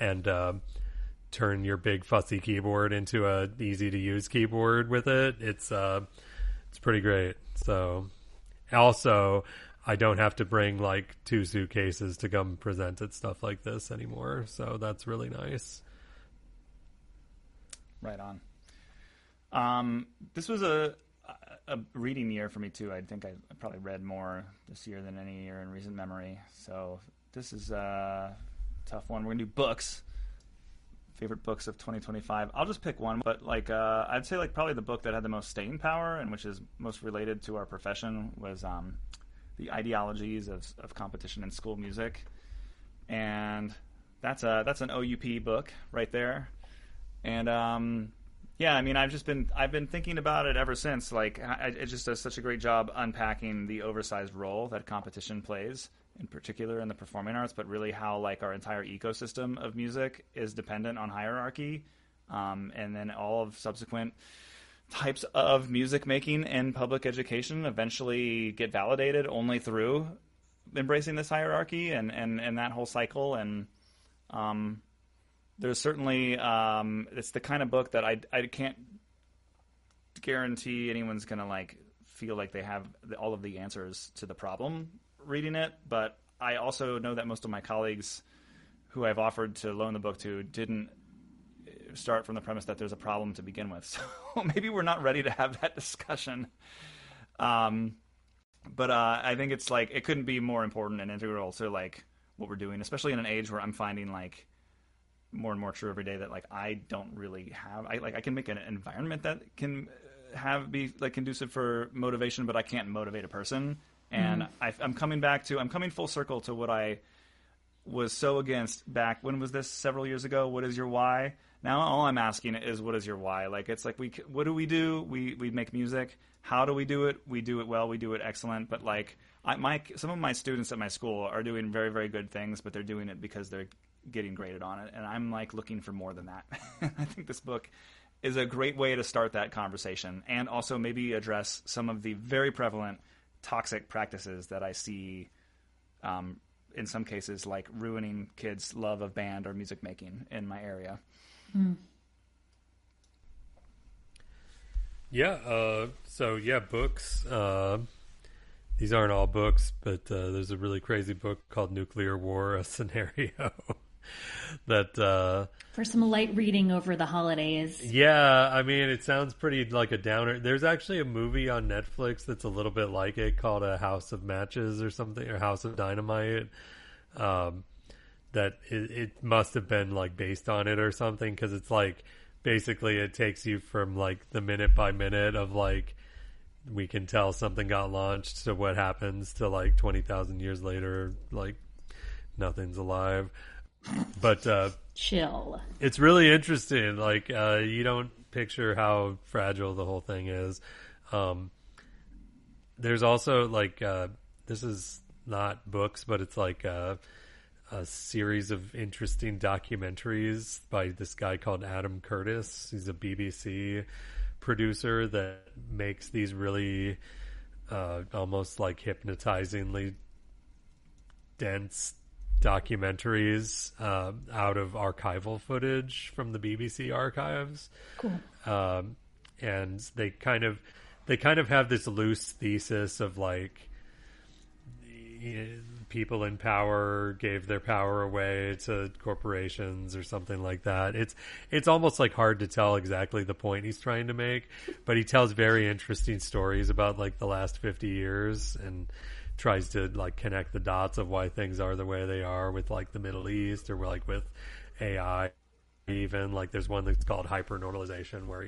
And turn your big fussy keyboard into a easy to use keyboard with it. It's pretty great. So also, I don't have to bring like 2 suitcases to come present at stuff like this anymore. So that's really nice. Right on. This was a reading year for me too. I think I probably read more this year than any year in recent memory. So this is a tough one. We're gonna do books. Favorite books of 2025. I'll just pick one, but like I'd say like probably the book that had the most staying power and which is most related to our profession was The Ideologies of Competition in School Music, and that's an OUP book right there. And yeah, I mean, I've been thinking about it ever since. Like, it just does such a great job unpacking the oversized role that competition plays, in particular in the performing arts, but really how like our entire ecosystem of music is dependent on hierarchy, and then all of subsequent types of music making and public education eventually get validated only through embracing this hierarchy and that whole cycle. And there's certainly it's the kind of book that I can't guarantee anyone's gonna like feel like they have all of the answers to the problem reading it, but I also know that most of my colleagues who I've offered to loan the book to didn't start from the premise that there's a problem to begin with. So maybe we're not ready to have that discussion. But I think it's like it couldn't be more important and integral to like what we're doing, especially in an age where I'm finding like more and more true every day that like I don't really have I can make an environment that can be like conducive for motivation, but I can't motivate a person. And I'm coming full circle to what I was so against back when was this several years ago. What is your why? Now all I'm asking is what is your why? Like it's like what do? We make music. How do we do it? We do it well. We do it excellent. But like some of my students at my school are doing very, very good things, but they're doing it because they're getting graded on it. And I'm like looking for more than that. I think this book is a great way to start that conversation and also maybe address some of the very prevalent toxic practices that I see in some cases like ruining kids' love of band or music making in my area. Books. These aren't all books, but there's a really crazy book called Nuclear War, a Scenario that for some light reading over the holidays. Yeah, I mean, it sounds pretty like a downer. There's actually a movie on Netflix that's a little bit like it called A House of Matches or something, or House of Dynamite. That it must have been like based on it or something, because it's like basically it takes you from like the minute by minute of like we can tell something got launched to what happens to like 20,000 years later, like nothing's alive. But chill. It's really interesting. Like you don't picture how fragile the whole thing is. There's also like this is not books, but it's like a series of interesting documentaries by this guy called Adam Curtis. He's a BBC producer that makes these really almost like hypnotizingly dense documentaries out of archival footage from the BBC archives. Cool. And they kind of have this loose thesis of like people in power gave their power away to corporations or something like that. It's almost like hard to tell exactly the point he's trying to make, but he tells very interesting stories about like the last 50 years and tries to like connect the dots of why things are the way they are with like the Middle East or like with AI. Even like there's one that's called Hypernormalization, where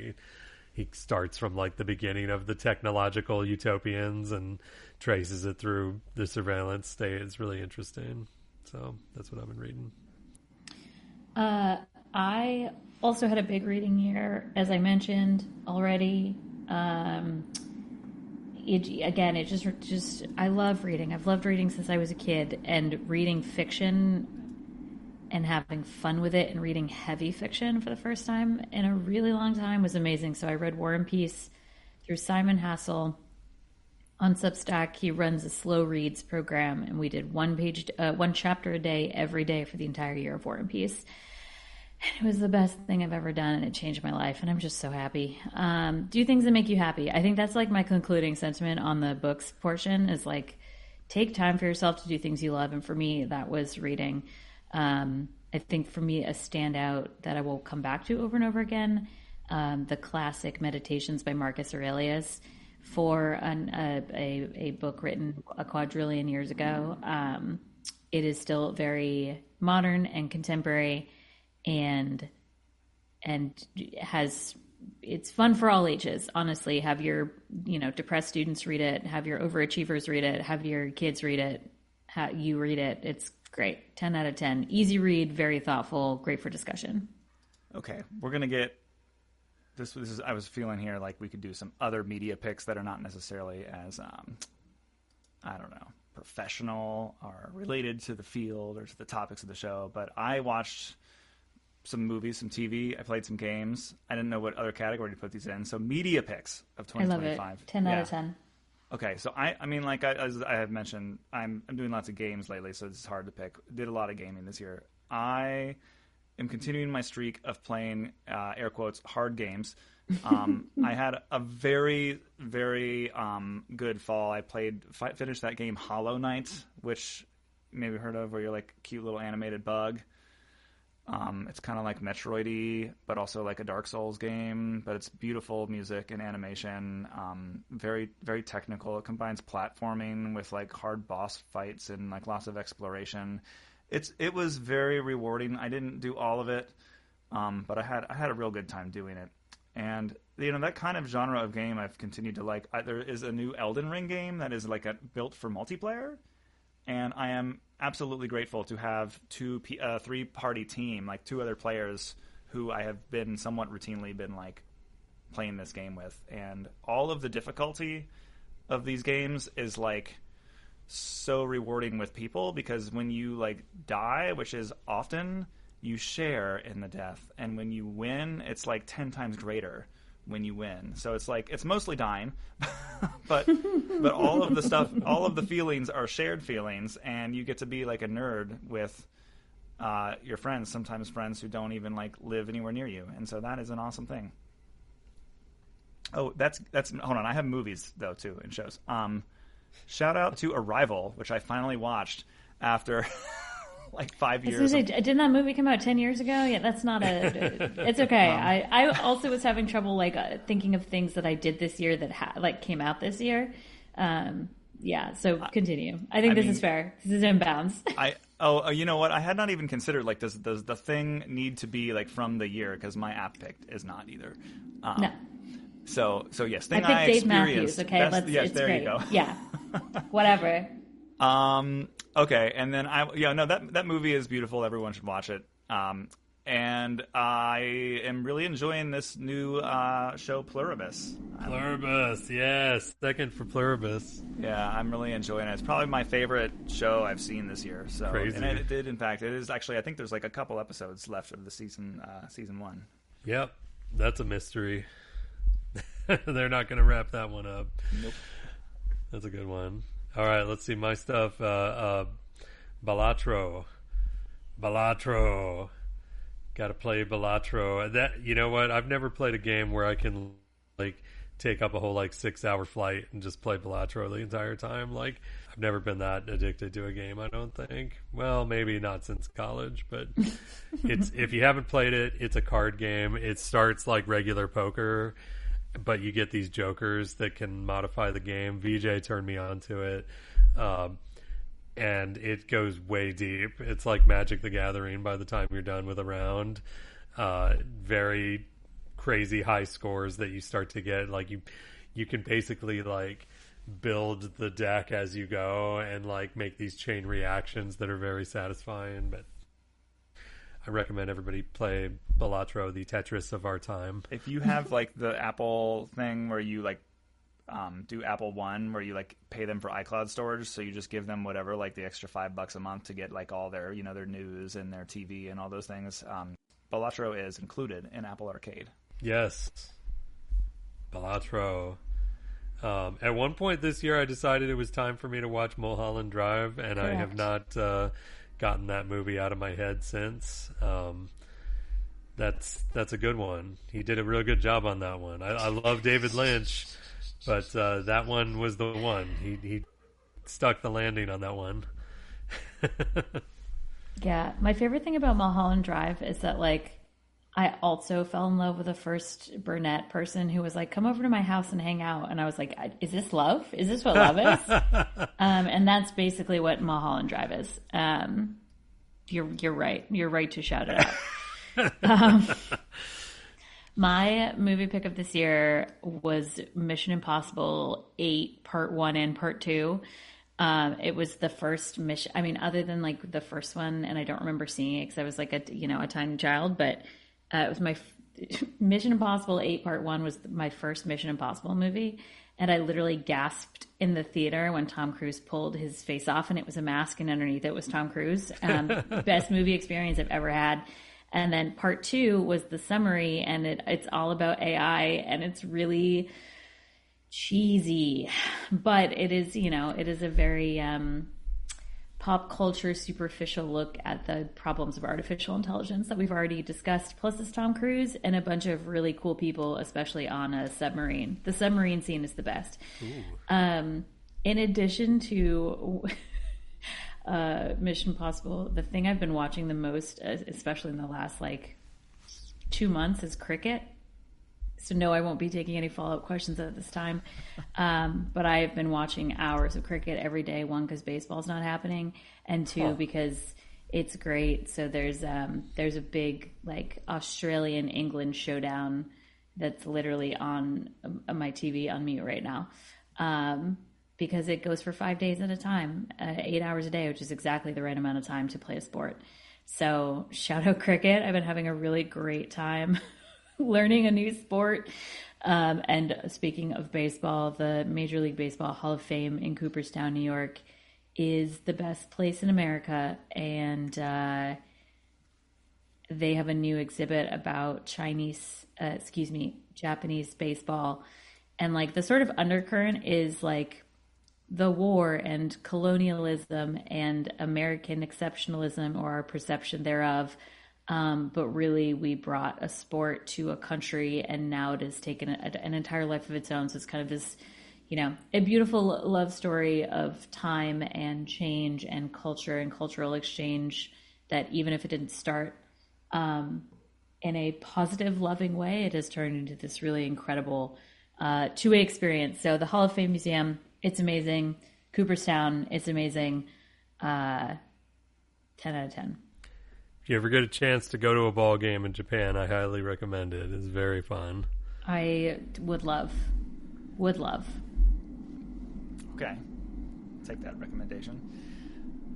he starts from like the beginning of the technological utopians and traces it through the surveillance state. It's really interesting. So that's what I've been reading. I also had a big reading year, as I mentioned already. It just I love reading. I've loved reading since I was a kid, and reading fiction and having fun with it and reading heavy fiction for the first time in a really long time was amazing. So I read War and Peace through Simon Hassel on Substack. He runs a slow reads program, and we did one chapter a day every day for the entire year of War and Peace. It was the best thing I've ever done, and it changed my life, and I'm just so happy. Do things that make you happy. I think that's like my concluding sentiment on the books portion is like, take time for yourself to do things you love. And for me, that was reading. I think for me, a standout that I will come back to over and over again, the classic Meditations by Marcus Aurelius, for a book written a quadrillion years ago. It is still very modern and contemporary, and it's fun for all ages. Honestly, have your depressed students read it, have your overachievers read it, have your kids read it, you read it. It's great. 10 out of 10. Easy read, very thoughtful, great for discussion. Okay, we're gonna get this is I was feeling here like we could do some other media picks that are not necessarily as I don't know, professional or related to the field or to the topics of the show. But I watched some movies, some TV. I played some games. I didn't know what other category to put these in. So media picks of 2025. I love it. 10 out of 10. Okay, so I mean, like as I have mentioned, I'm doing lots of games lately, so it's hard to pick. Did a lot of gaming this year. I am continuing my streak of playing air quotes hard games. I had a very, very good fall. I finished that game Hollow Knight, which you maybe heard of, where you're like a cute little animated bug. It's kind of like Metroid-y, but also like a Dark Souls game, but it's beautiful music and animation, very, very technical. It combines platforming with like hard boss fights and like lots of exploration. It was very rewarding. I didn't do all of it, but I had a real good time doing it. And that kind of genre of game I've continued to like. There is a new Elden Ring game that is like built for multiplayer, and I am absolutely grateful to have a three-party team, like two other players who I have been somewhat routinely been like playing this game with. And all of the difficulty of these games is like so rewarding with people, because when you like die, which is often, you share in the death, and when you win, it's like 10 times greater when you win. So it's like, it's mostly dying, but all of the stuff, all of the feelings are shared feelings, and you get to be like a nerd with your friends, sometimes friends who don't even like live anywhere near you. And so that is an awesome thing. Oh, that's hold on. I have movies though too, and shows. Shout out to Arrival, which I finally watched after like 5 years. Didn't that movie come out 10 years ago? Yeah, that's not it's okay. I also was having trouble like thinking of things that I did this year that came out this year. Yeah, so continue. I think this is fair. This is in bounds. You know what? I had not even considered like does the thing need to be like from the year, because my app picked is not either. No. So yes, thing I picked Dave experienced. Matthews. Okay, it's there great. You go. Yeah, whatever. Okay, and then that movie is beautiful. Everyone should watch it. And I am really enjoying this new show, Pluribus. Pluribus, yes, second for Pluribus. Yeah, I'm really enjoying it. It's probably my favorite show I've seen this year. So, crazy. And it did, in fact, it is actually. I think there's like a couple episodes left of the season one. Yep, that's a mystery. They're not going to wrap that one up. Nope. That's a good one. All right, let's see my stuff. Balatro. Got to play Balatro. That, you know what? I've never played a game where I can like take up a whole like 6-hour flight and just play Balatro the entire time. Like, I've never been that addicted to a game, I don't think. Well, maybe not since college, but if you haven't played it, it's a card game. It starts like regular poker, but you get these jokers that can modify the game. VJ turned me on to it. And it goes way deep. It's like Magic the Gathering by the time you're done with a round. Very crazy high scores that you start to get. Like you can basically like build the deck as you go and like make these chain reactions that are very satisfying. But I recommend everybody play Balatro, the Tetris of our time. If you have like the Apple thing where you like do Apple One, where you like pay them for iCloud storage, so you just give them whatever, like the extra $5 a month to get like all their their news and their TV and all those things. Balatro is included in Apple Arcade. Yes, Balatro. At one point this year, I decided it was time for me to watch Mulholland Drive, and I have not gotten that movie out of my head since. That's a good one. He did a real good job on that one. I love David Lynch, but that one was the one. He stuck the landing on that one. Yeah, my favorite thing about Mulholland Drive is that, like, I also fell in love with the first brunette person who was like, come over to my house and hang out. And I was like, is this love? Is this what love is? And that's basically what Mulholland Drive is. You're right. You're right to shout it out. My movie pick of this year was Mission Impossible 8, Part 1 and Part 2. It was the first mission. I mean, other than like the first one, and I don't remember seeing it because I was like a tiny child, but it was my Mission Impossible 8 Part 1 was my first Mission Impossible movie. And I literally gasped in the theater when Tom Cruise pulled his face off and it was a mask and underneath it was Tom Cruise. Best movie experience I've ever had. And then Part 2 was the summary, and it's all about AI, and it's really cheesy, but it is a very pop culture superficial look at the problems of artificial intelligence that we've already discussed. Plus it's Tom Cruise and a bunch of really cool people, especially on a submarine. The submarine scene is the best. In addition to Mission Impossible, the thing I've been watching the most, especially in the last like 2 months, is cricket. So no, I won't be taking any follow-up questions at this time. But I have been watching hours of cricket every day. One, because baseball's not happening, and two, because it's great. So there's a big like Australian England showdown that's literally on my TV on Miyoo right now. Because it goes for 5 days at a time, 8 hours a day, which is exactly the right amount of time to play a sport. So shout out cricket. I've been having a really great time learning a new sport. And speaking of baseball, the Major League Baseball Hall of Fame in Cooperstown, New York is the best place in America. And they have a new exhibit about Japanese baseball. And like the sort of undercurrent is like the war and colonialism and American exceptionalism, or our perception thereof. But really, we brought a sport to a country, and now it has taken an entire life of its own. So it's kind of this, a beautiful love story of time and change and culture and cultural exchange that even if it didn't start in a positive, loving way, it has turned into this really incredible two-way experience. So the Hall of Fame Museum, it's amazing. Cooperstown, it's amazing. 10 out of 10. If you ever get a chance to go to a ball game in Japan, I highly recommend it. It's very fun. I would love. Okay. Take that recommendation.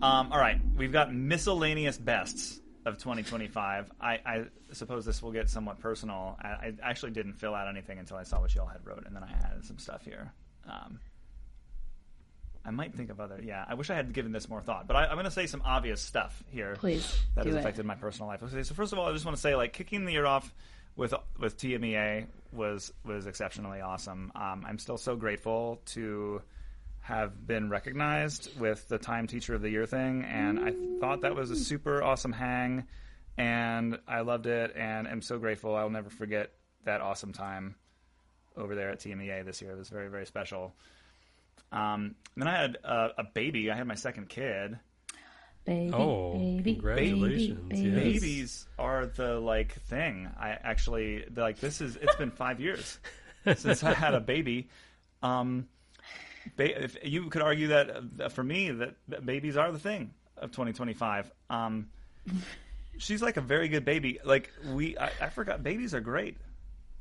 All right. We've got miscellaneous bests of 2025. I suppose this will get somewhat personal. I actually didn't fill out anything until I saw what you all had wrote, and then I added some stuff here. I might think of other. Yeah, I wish I had given this more thought, but I'm going to say some obvious stuff here. Please, that has affected my personal life. Okay, so first of all, I just want to say, like, kicking the year off with TMEA was exceptionally awesome. I'm still so grateful to have been recognized with the Time Teacher of the Year thing, and I thought that was a super awesome hang, and I loved it, and I'm so grateful. I'll never forget that awesome time over there at TMEA this year. It was very, very special. Then I had a baby. I had my second kid. Baby, congratulations. Baby. Yes. Babies are the like thing. I actually like this is. It's been 5 years since I had a baby. If you could argue that for me that babies are the thing of 2025. She's like a very good baby. Like I forgot babies are great.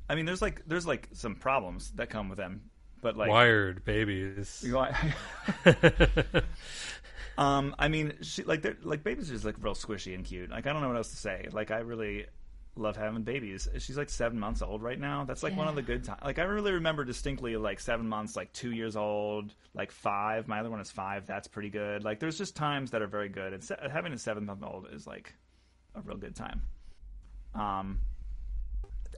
I mean, there's like some problems that come with them. But like wired babies. I mean, they're like babies are just like real squishy and cute. Like I don't know what else to say. Like I really love having babies. She's like 7 months old right now. That's like one of the good times. Like I really remember distinctly like 7 months, like 2 years old, like 5. My other one is 5. That's pretty good. Like there's just times that are very good. And having a 7-month-old is like a real good time.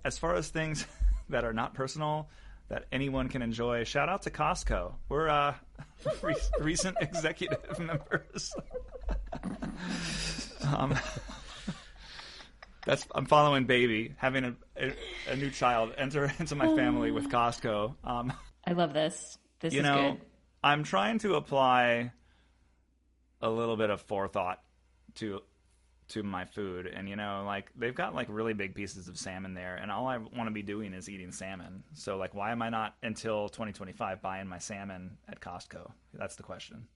As far as things that are not personal that anyone can enjoy, shout out to Costco. We're recent executive members. I'm following baby, having a new child enter into my family with Costco. I love this. This is good. I'm trying to apply a little bit of forethought to my food, and like they've got like really big pieces of salmon there, and all I want to be doing is eating salmon. So like, why am I not until 2025 buying my salmon at Costco? That's the question.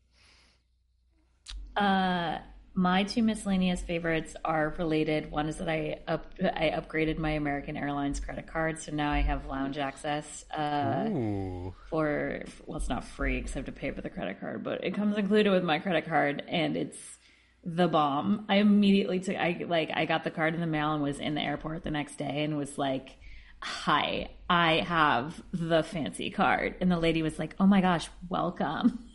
My two miscellaneous favorites are related. One is that I upgraded my American Airlines credit card, so now I have lounge access. It's not free because I have to pay for the credit card, but it comes included with my credit card, and it's the bomb. I immediately I got the card in the mail and was in the airport the next day and was like, "Hi, I have the fancy card," and the lady was like, "Oh my gosh, welcome."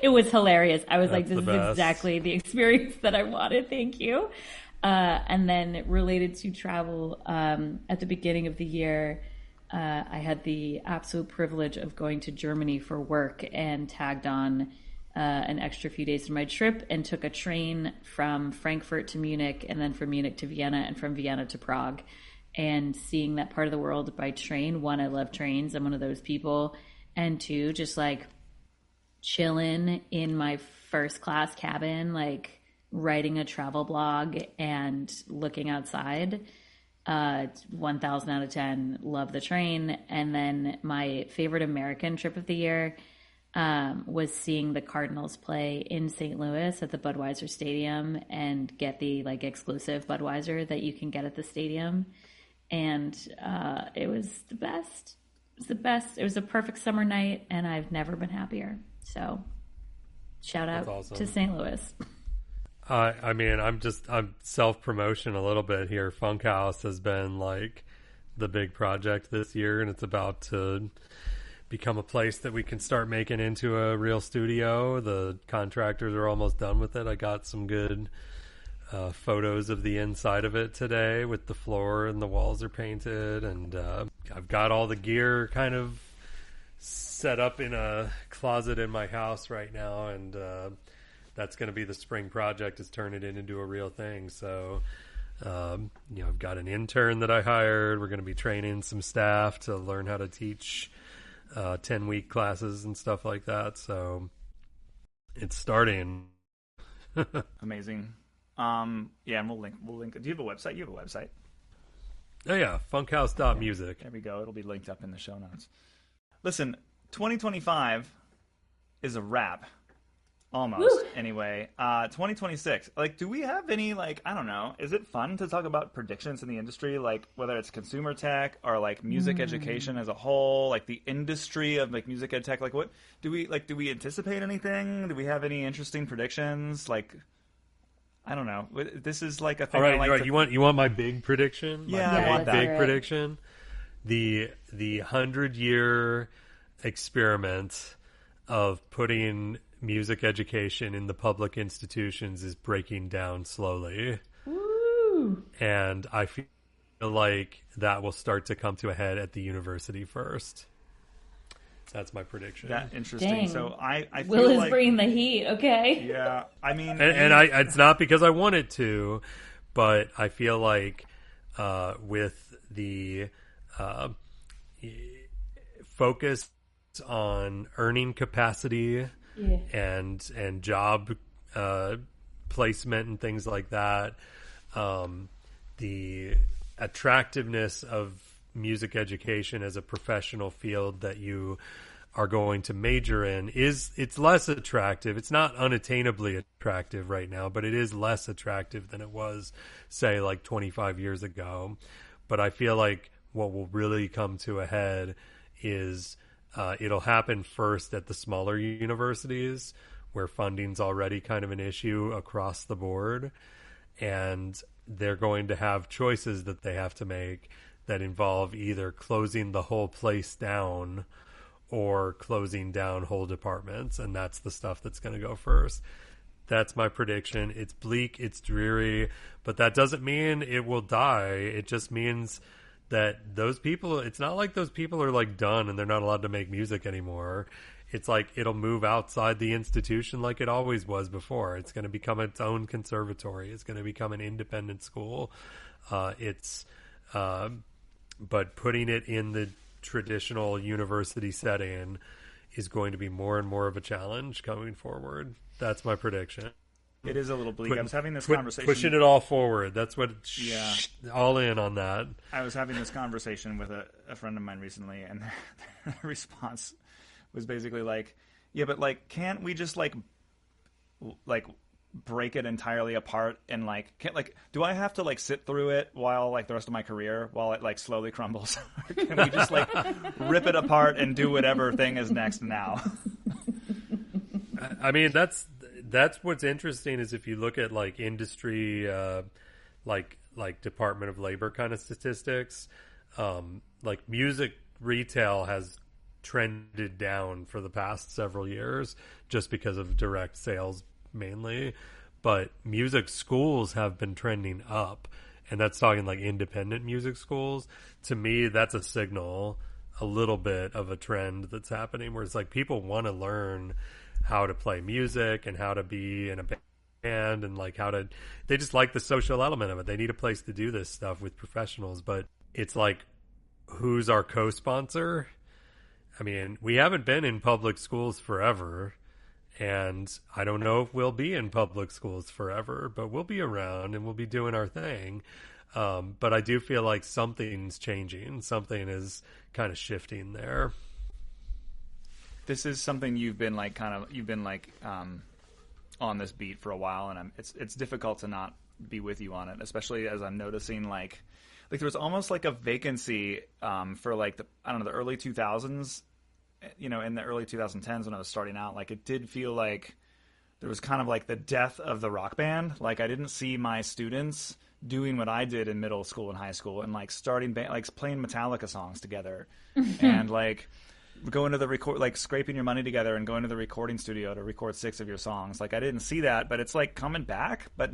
It was hilarious. I was like, this is exactly the experience that I wanted. Thank you. And then related to travel, at the beginning of the year, I had the absolute privilege of going to Germany for work and tagged on an extra few days to my trip and took a train from Frankfurt to Munich and then from Munich to Vienna and from Vienna to Prague. And seeing that part of the world by train, one, I love trains. I'm one of those people. And two, just like chilling in my first class cabin, like writing a travel blog and looking outside. 1,000 out of 10, love the train. And then my favorite American trip of the year was seeing the Cardinals play in St. Louis at the Budweiser Stadium and get the like exclusive Budweiser that you can get at the stadium. And it was the best. It was the best. It was a perfect summer night, and I've never been happier. So, shout out to St. Louis. I mean, I'm self-promotion a little bit here. Funkhouse has been like the big project this year, and it's about to become a place that we can start making into a real studio. The contractors are almost done with it. I got some good photos of the inside of it today with the floor and the walls are painted, and I've got all the gear kind of set up in a closet in my house right now, and that's going to be the spring project, is turn it into a real thing. So I've got an intern that I hired. We're going to be training some staff to learn how to teach 10-week classes and stuff like that. So it's starting. Amazing. And we'll link. Do you have a website? You have a website. Oh yeah, funkhouse.music. There we go. It'll be linked up in the show notes. Listen, 2025 is a wrap. Almost. Woo! Anyway, 2026. Like, do we have any, like, I don't know, is it fun to talk about predictions in the industry? Like, whether it's consumer tech or, like, music education as a whole, like, the industry of, like, music ed tech? Like, what, do we anticipate anything? Do we have any interesting predictions? Like, I don't know. This is, like, a thing. All right, you want my big prediction? Yeah, I want that. Big prediction? The 100-year experiment of putting music education in the public institutions is breaking down slowly. Woo! And I feel like that will start to come to a head at the university first. That's my prediction. That interesting. Dang. So I feel Will is like, bringing the heat. Okay. Yeah, I mean, and it's not because I want it to, but I feel like with the focus on earning capacity and job placement and things like that, the attractiveness of music education as a professional field that you are going to major in it's less attractive. It's not unattainably attractive right now, but it is less attractive than it was, say, like 25 years ago. But I feel like what will really come to a head is it'll happen first at the smaller universities where funding's already kind of an issue across the board, and they're going to have choices that they have to make that involve either closing the whole place down or closing down whole departments, and that's the stuff that's going to go first. That's my prediction. It's bleak, it's dreary, but that doesn't mean it will die. It just means that those people, it's not like those people are like done and they're not allowed to make music anymore. it's like it'll move outside the institution like it always was before. It's going to become its own conservatory. It's going to become an independent school. But putting it in the traditional university setting is going to be more and more of a challenge coming forward. That's my prediction. It is a little bleak. I was having this conversation. Pushing it all forward. That's what. Yeah. All in on that. I was having this conversation with a friend of mine recently, and their response was basically like, "Yeah, but like, can't we just like break it entirely apart and do I have to like sit through it while like the rest of my career while it like slowly crumbles? Or can we just like rip it apart and do whatever thing is next now?" I mean, that's what's interesting is if you look at like industry, like Department of Labor kind of statistics, like music retail has trended down for the past several years just because of direct sales mainly, but music schools have been trending up, and that's talking like independent music schools. To me, that's a signal, a little bit of a trend that's happening where it's like people want to learn how to play music and how to be in a band and like they just like the social element of it. They need a place to do this stuff with professionals, but it's like, who's our co-sponsor? I mean, we haven't been in public schools forever, and I don't know if we'll be in public schools forever, but we'll be around and we'll be doing our thing. But I do feel like something's changing. Something is kind of shifting there. This is something you've been on this beat for a while, and it's difficult to not be with you on it, especially as I'm noticing like there was almost like a vacancy for like the early 2000s, in the early 2010s when I was starting out. Like it did feel like there was kind of like the death of the rock band. Like I didn't see my students doing what I did in middle school and high school and like starting like playing Metallica songs together and like going to the record, like scraping your money together and going to the recording studio to record 6 of your songs. Like I didn't see that, but it's like coming back, but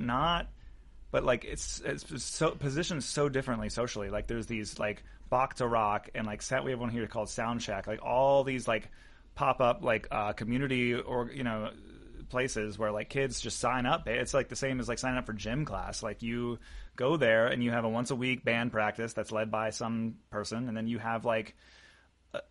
like it's so positioned so differently socially. Like there's these like Bach to Rock and like we have one here called Soundcheck, like all these like pop up like community or places where like kids just sign up. It's like the same as like signing up for gym class. Like you go there and you have a once a week band practice that's led by some person, and then you have like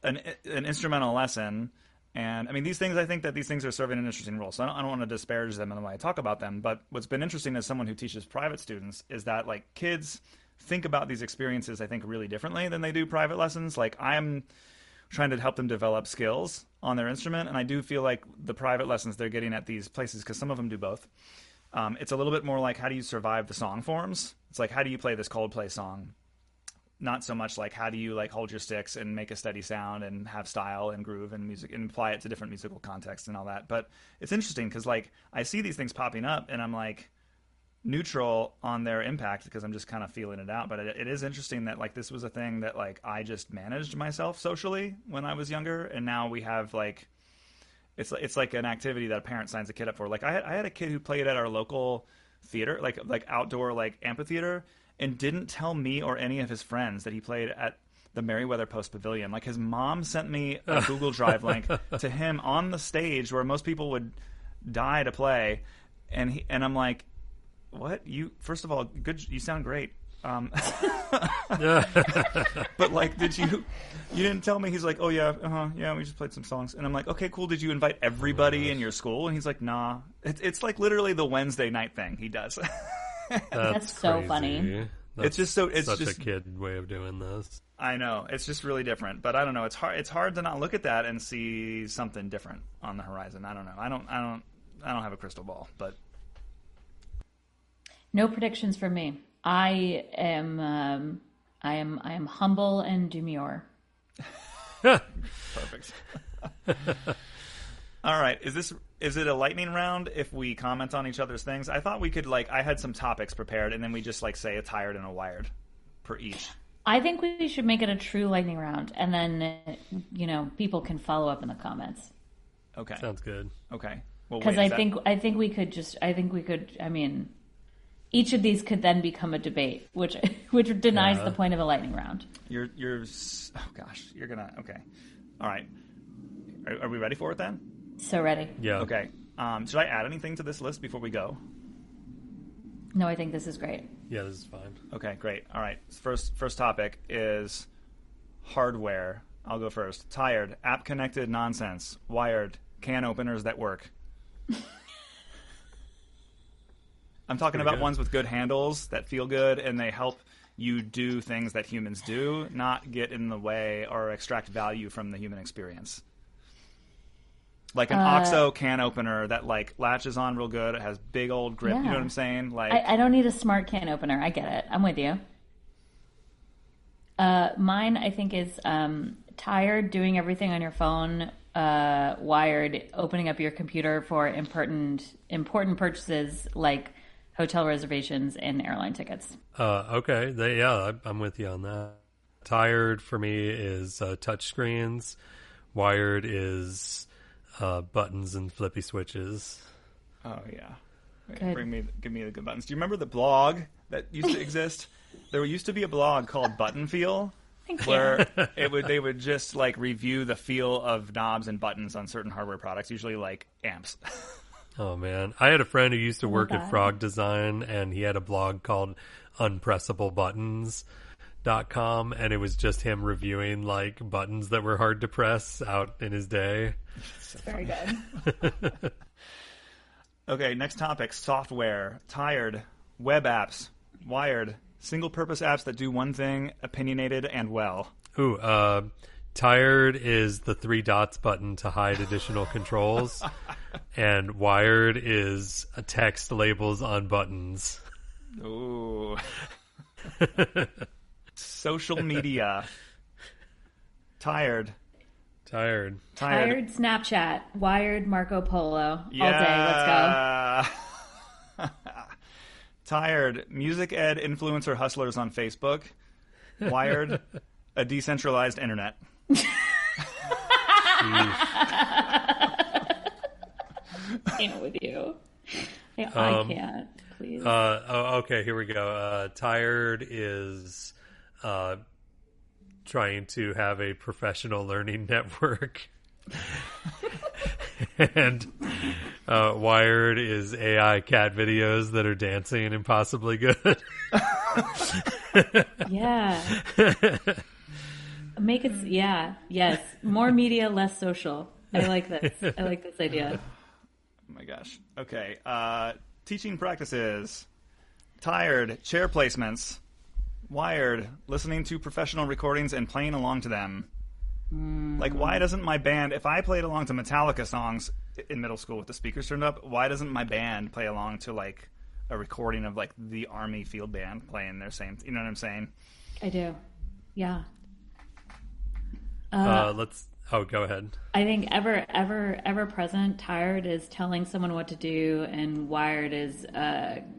an instrumental lesson. And I mean, I think that these things are serving an interesting role. So I don't want to disparage them in the way I talk about them. But what's been interesting as someone who teaches private students is that like kids think about these experiences, I think, really differently than they do private lessons. Like I'm trying to help them develop skills on their instrument. And I do feel like the private lessons they're getting at these places, because some of them do both. It's a little bit more like, how do you survive the song forms? It's like, how do you play this Coldplay song? Not so much like, how do you like hold your sticks and make a steady sound and have style and groove and music and apply it to different musical contexts and all that. But it's interesting because like I see these things popping up and I'm like neutral on their impact because I'm just kind of feeling it out. But it is interesting that like this was a thing that like I just managed myself socially when I was younger, and now we have like it's like an activity that a parent signs a kid up for. Like I had a kid who played at our local theater, like outdoor like amphitheater, and didn't tell me or any of his friends that he played at the Merriweather Post Pavilion. Like his mom sent me a Google Drive link to him on the stage where most people would die to play, and I'm like, what? You first of all, good. You sound great. But like, you didn't tell me? He's like, oh yeah, yeah, we just played some songs, and I'm like, okay, cool. Did you invite everybody in your school? And he's like, nah. It's like literally the Wednesday night thing he does. That's so crazy. Funny. It's just so such a kid way of doing this. I know, it's just really different, but I don't know. It's hard to not look at that and see something different on the horizon. I don't know. I don't have a crystal ball, but no predictions for me. I am humble and demure. Perfect. All right. Is it a lightning round if we comment on each other's things? I thought we could I had some topics prepared and then we just say a tired and a wired per each. I think we should make it a true lightning round, and then people can follow up in the comments. Okay. Sounds good. Okay. Well, because I think we could. I mean, each of these could then become a debate, which denies the point of a lightning round. You're oh gosh, you're gonna okay. All right. Are we ready for it then? So ready. Yeah. Okay. Should I add anything to this list before we go? No, I think this is great. Yeah, this is fine. Okay, great. All right. First topic is hardware. I'll go first. Tired. App connected nonsense. Wired. Can openers that work. I'm talking about ones with good handles that feel good and they help you do things that humans do, not get in the way or extract value from the human experience. Like an OXO can opener that like latches on real good. It has big old grip. Yeah. You know what I'm saying? Like I don't need a smart can opener. I get it. I'm with you. Mine, I think, is tired doing everything on your phone, wired opening up your computer for important purchases like hotel reservations and airline tickets. Okay. I'm with you on that. Tired for me is touch screens. Wired is buttons and flippy switches. Oh yeah. Good. Give me the good buttons. Do you remember the blog that used to exist? There used to be a blog called Button Feel, where they would just like review the feel of knobs and buttons on certain hardware products, usually like amps. Oh man, I had a friend who used to work at that. Frog Design, and he had a blog called unpressablebuttons.com, and it was just him reviewing like buttons that were hard to press out in his day. Very good. Okay, next topic, software. Tired. Web apps. Wired. Single-purpose apps that do one thing, opinionated and well. Ooh, tired is the 3 dots button to hide additional controls, and wired is text labels on buttons. Ooh. Social media. Tired Snapchat. Wired Marco Polo. All day. Let's go. Tired. Music ed influencer hustlers on Facebook. Wired. A decentralized internet. Can't with you. I can't. Please. Okay, here we go. Tired is trying to have a professional learning network. And Wired is AI cat videos that are dancing impossibly good. Yeah. Make it, yeah, yes. More media, less social. I like this. I like this idea. Oh my gosh. Okay. Teaching practices. Tired. Chair placements. Wired. Listening to professional recordings and playing along to them. Like, why doesn't my band, if I played along to Metallica songs in middle school with the speakers turned up, why doesn't my band play along to, like, a recording of, like, the Army field band playing their same, you know what I'm saying? I do. Yeah. Go ahead. I think ever present, tired is telling someone what to do, and wired is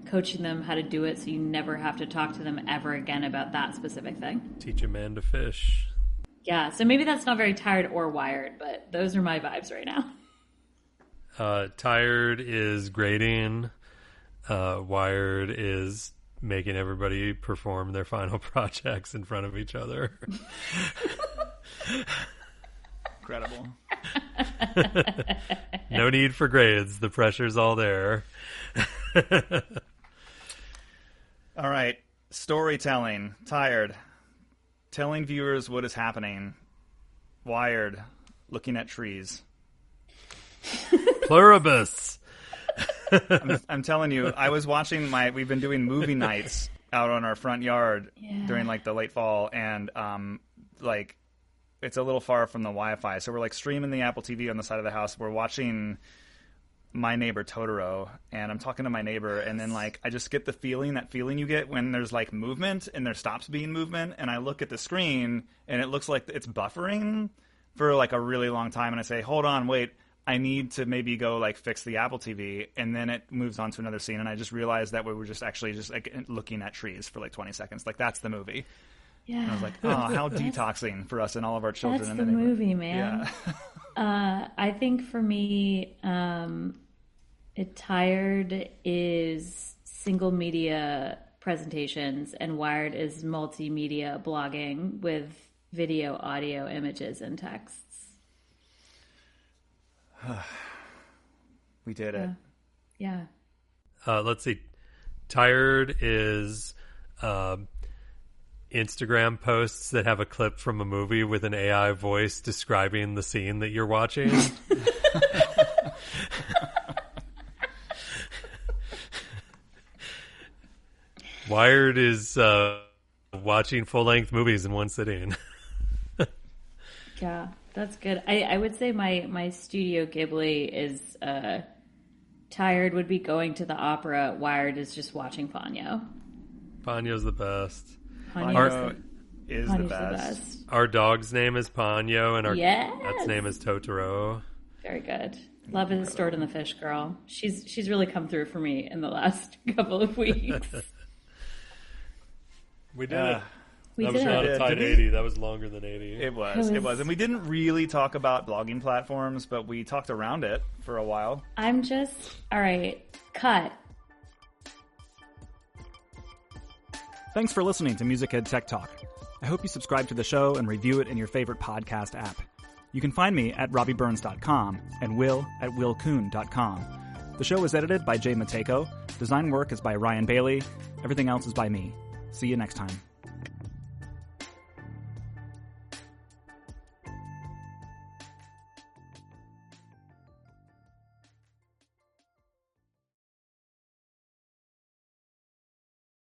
coaching them how to do it so you never have to talk to them ever again about that specific thing. Teach a man to fish. Yeah, so maybe that's not very tired or wired, but those are my vibes right now. Tired is grading. Wired is making everybody perform their final projects in front of each other. Incredible. No need for grades. The pressure's all there. All right. Storytelling. Tired. Telling viewers what is happening. Wired. Looking at trees. Pluribus. I'm telling you, I was watching we've been doing movie nights out on our front yard during like the late fall, and like it's a little far from the Wi-Fi, so we're like streaming the Apple TV on the side of the house. We're watching My Neighbor Totoro, and I'm talking to my neighbor, and then like I just get that feeling you get when there's like movement and there stops being movement, and I look at the screen and it looks like it's buffering for like a really long time, and I say, hold on, wait, I need to maybe go like fix the Apple TV, and then it moves on to another scene, and I just realized that we were just actually just like looking at trees for like 20 seconds. Like that's the movie. Yeah. And I was like, oh, how detoxing for us and all of our children. That's in the movie, man. Yeah. I think for me, tired is single media presentations, and wired is multimedia blogging with video, audio, images, and texts. We did it. Yeah. Let's see. Tired is Instagram posts that have a clip from a movie with an AI voice describing the scene that you're watching. Wired is watching full-length movies in one sitting. Yeah, that's good. I would say my Studio Ghibli is Tired would be going to the opera. Wired is just watching Ponyo. Ponyo's the best. Ponyo is the best. Our dog's name is Ponyo, and our Yes. cat's name is Totoro. Very good. Love is stored in the fish, girl. She's really come through for me in the last couple of weeks. We did it. We That was did. not a Did tight we? 80. That was longer than 80. It was. And we didn't really talk about blogging platforms, but we talked around it for a while. I'm just all right. Cut. Thanks for listening to Music Ed Tech Talk. I hope you subscribe to the show and review it in your favorite podcast app. You can find me at robbieburns.com and Will at willkuhn.com. The show is edited by Mateyko. Design work is by Ryan Bailey. Everything else is by me. See you next time.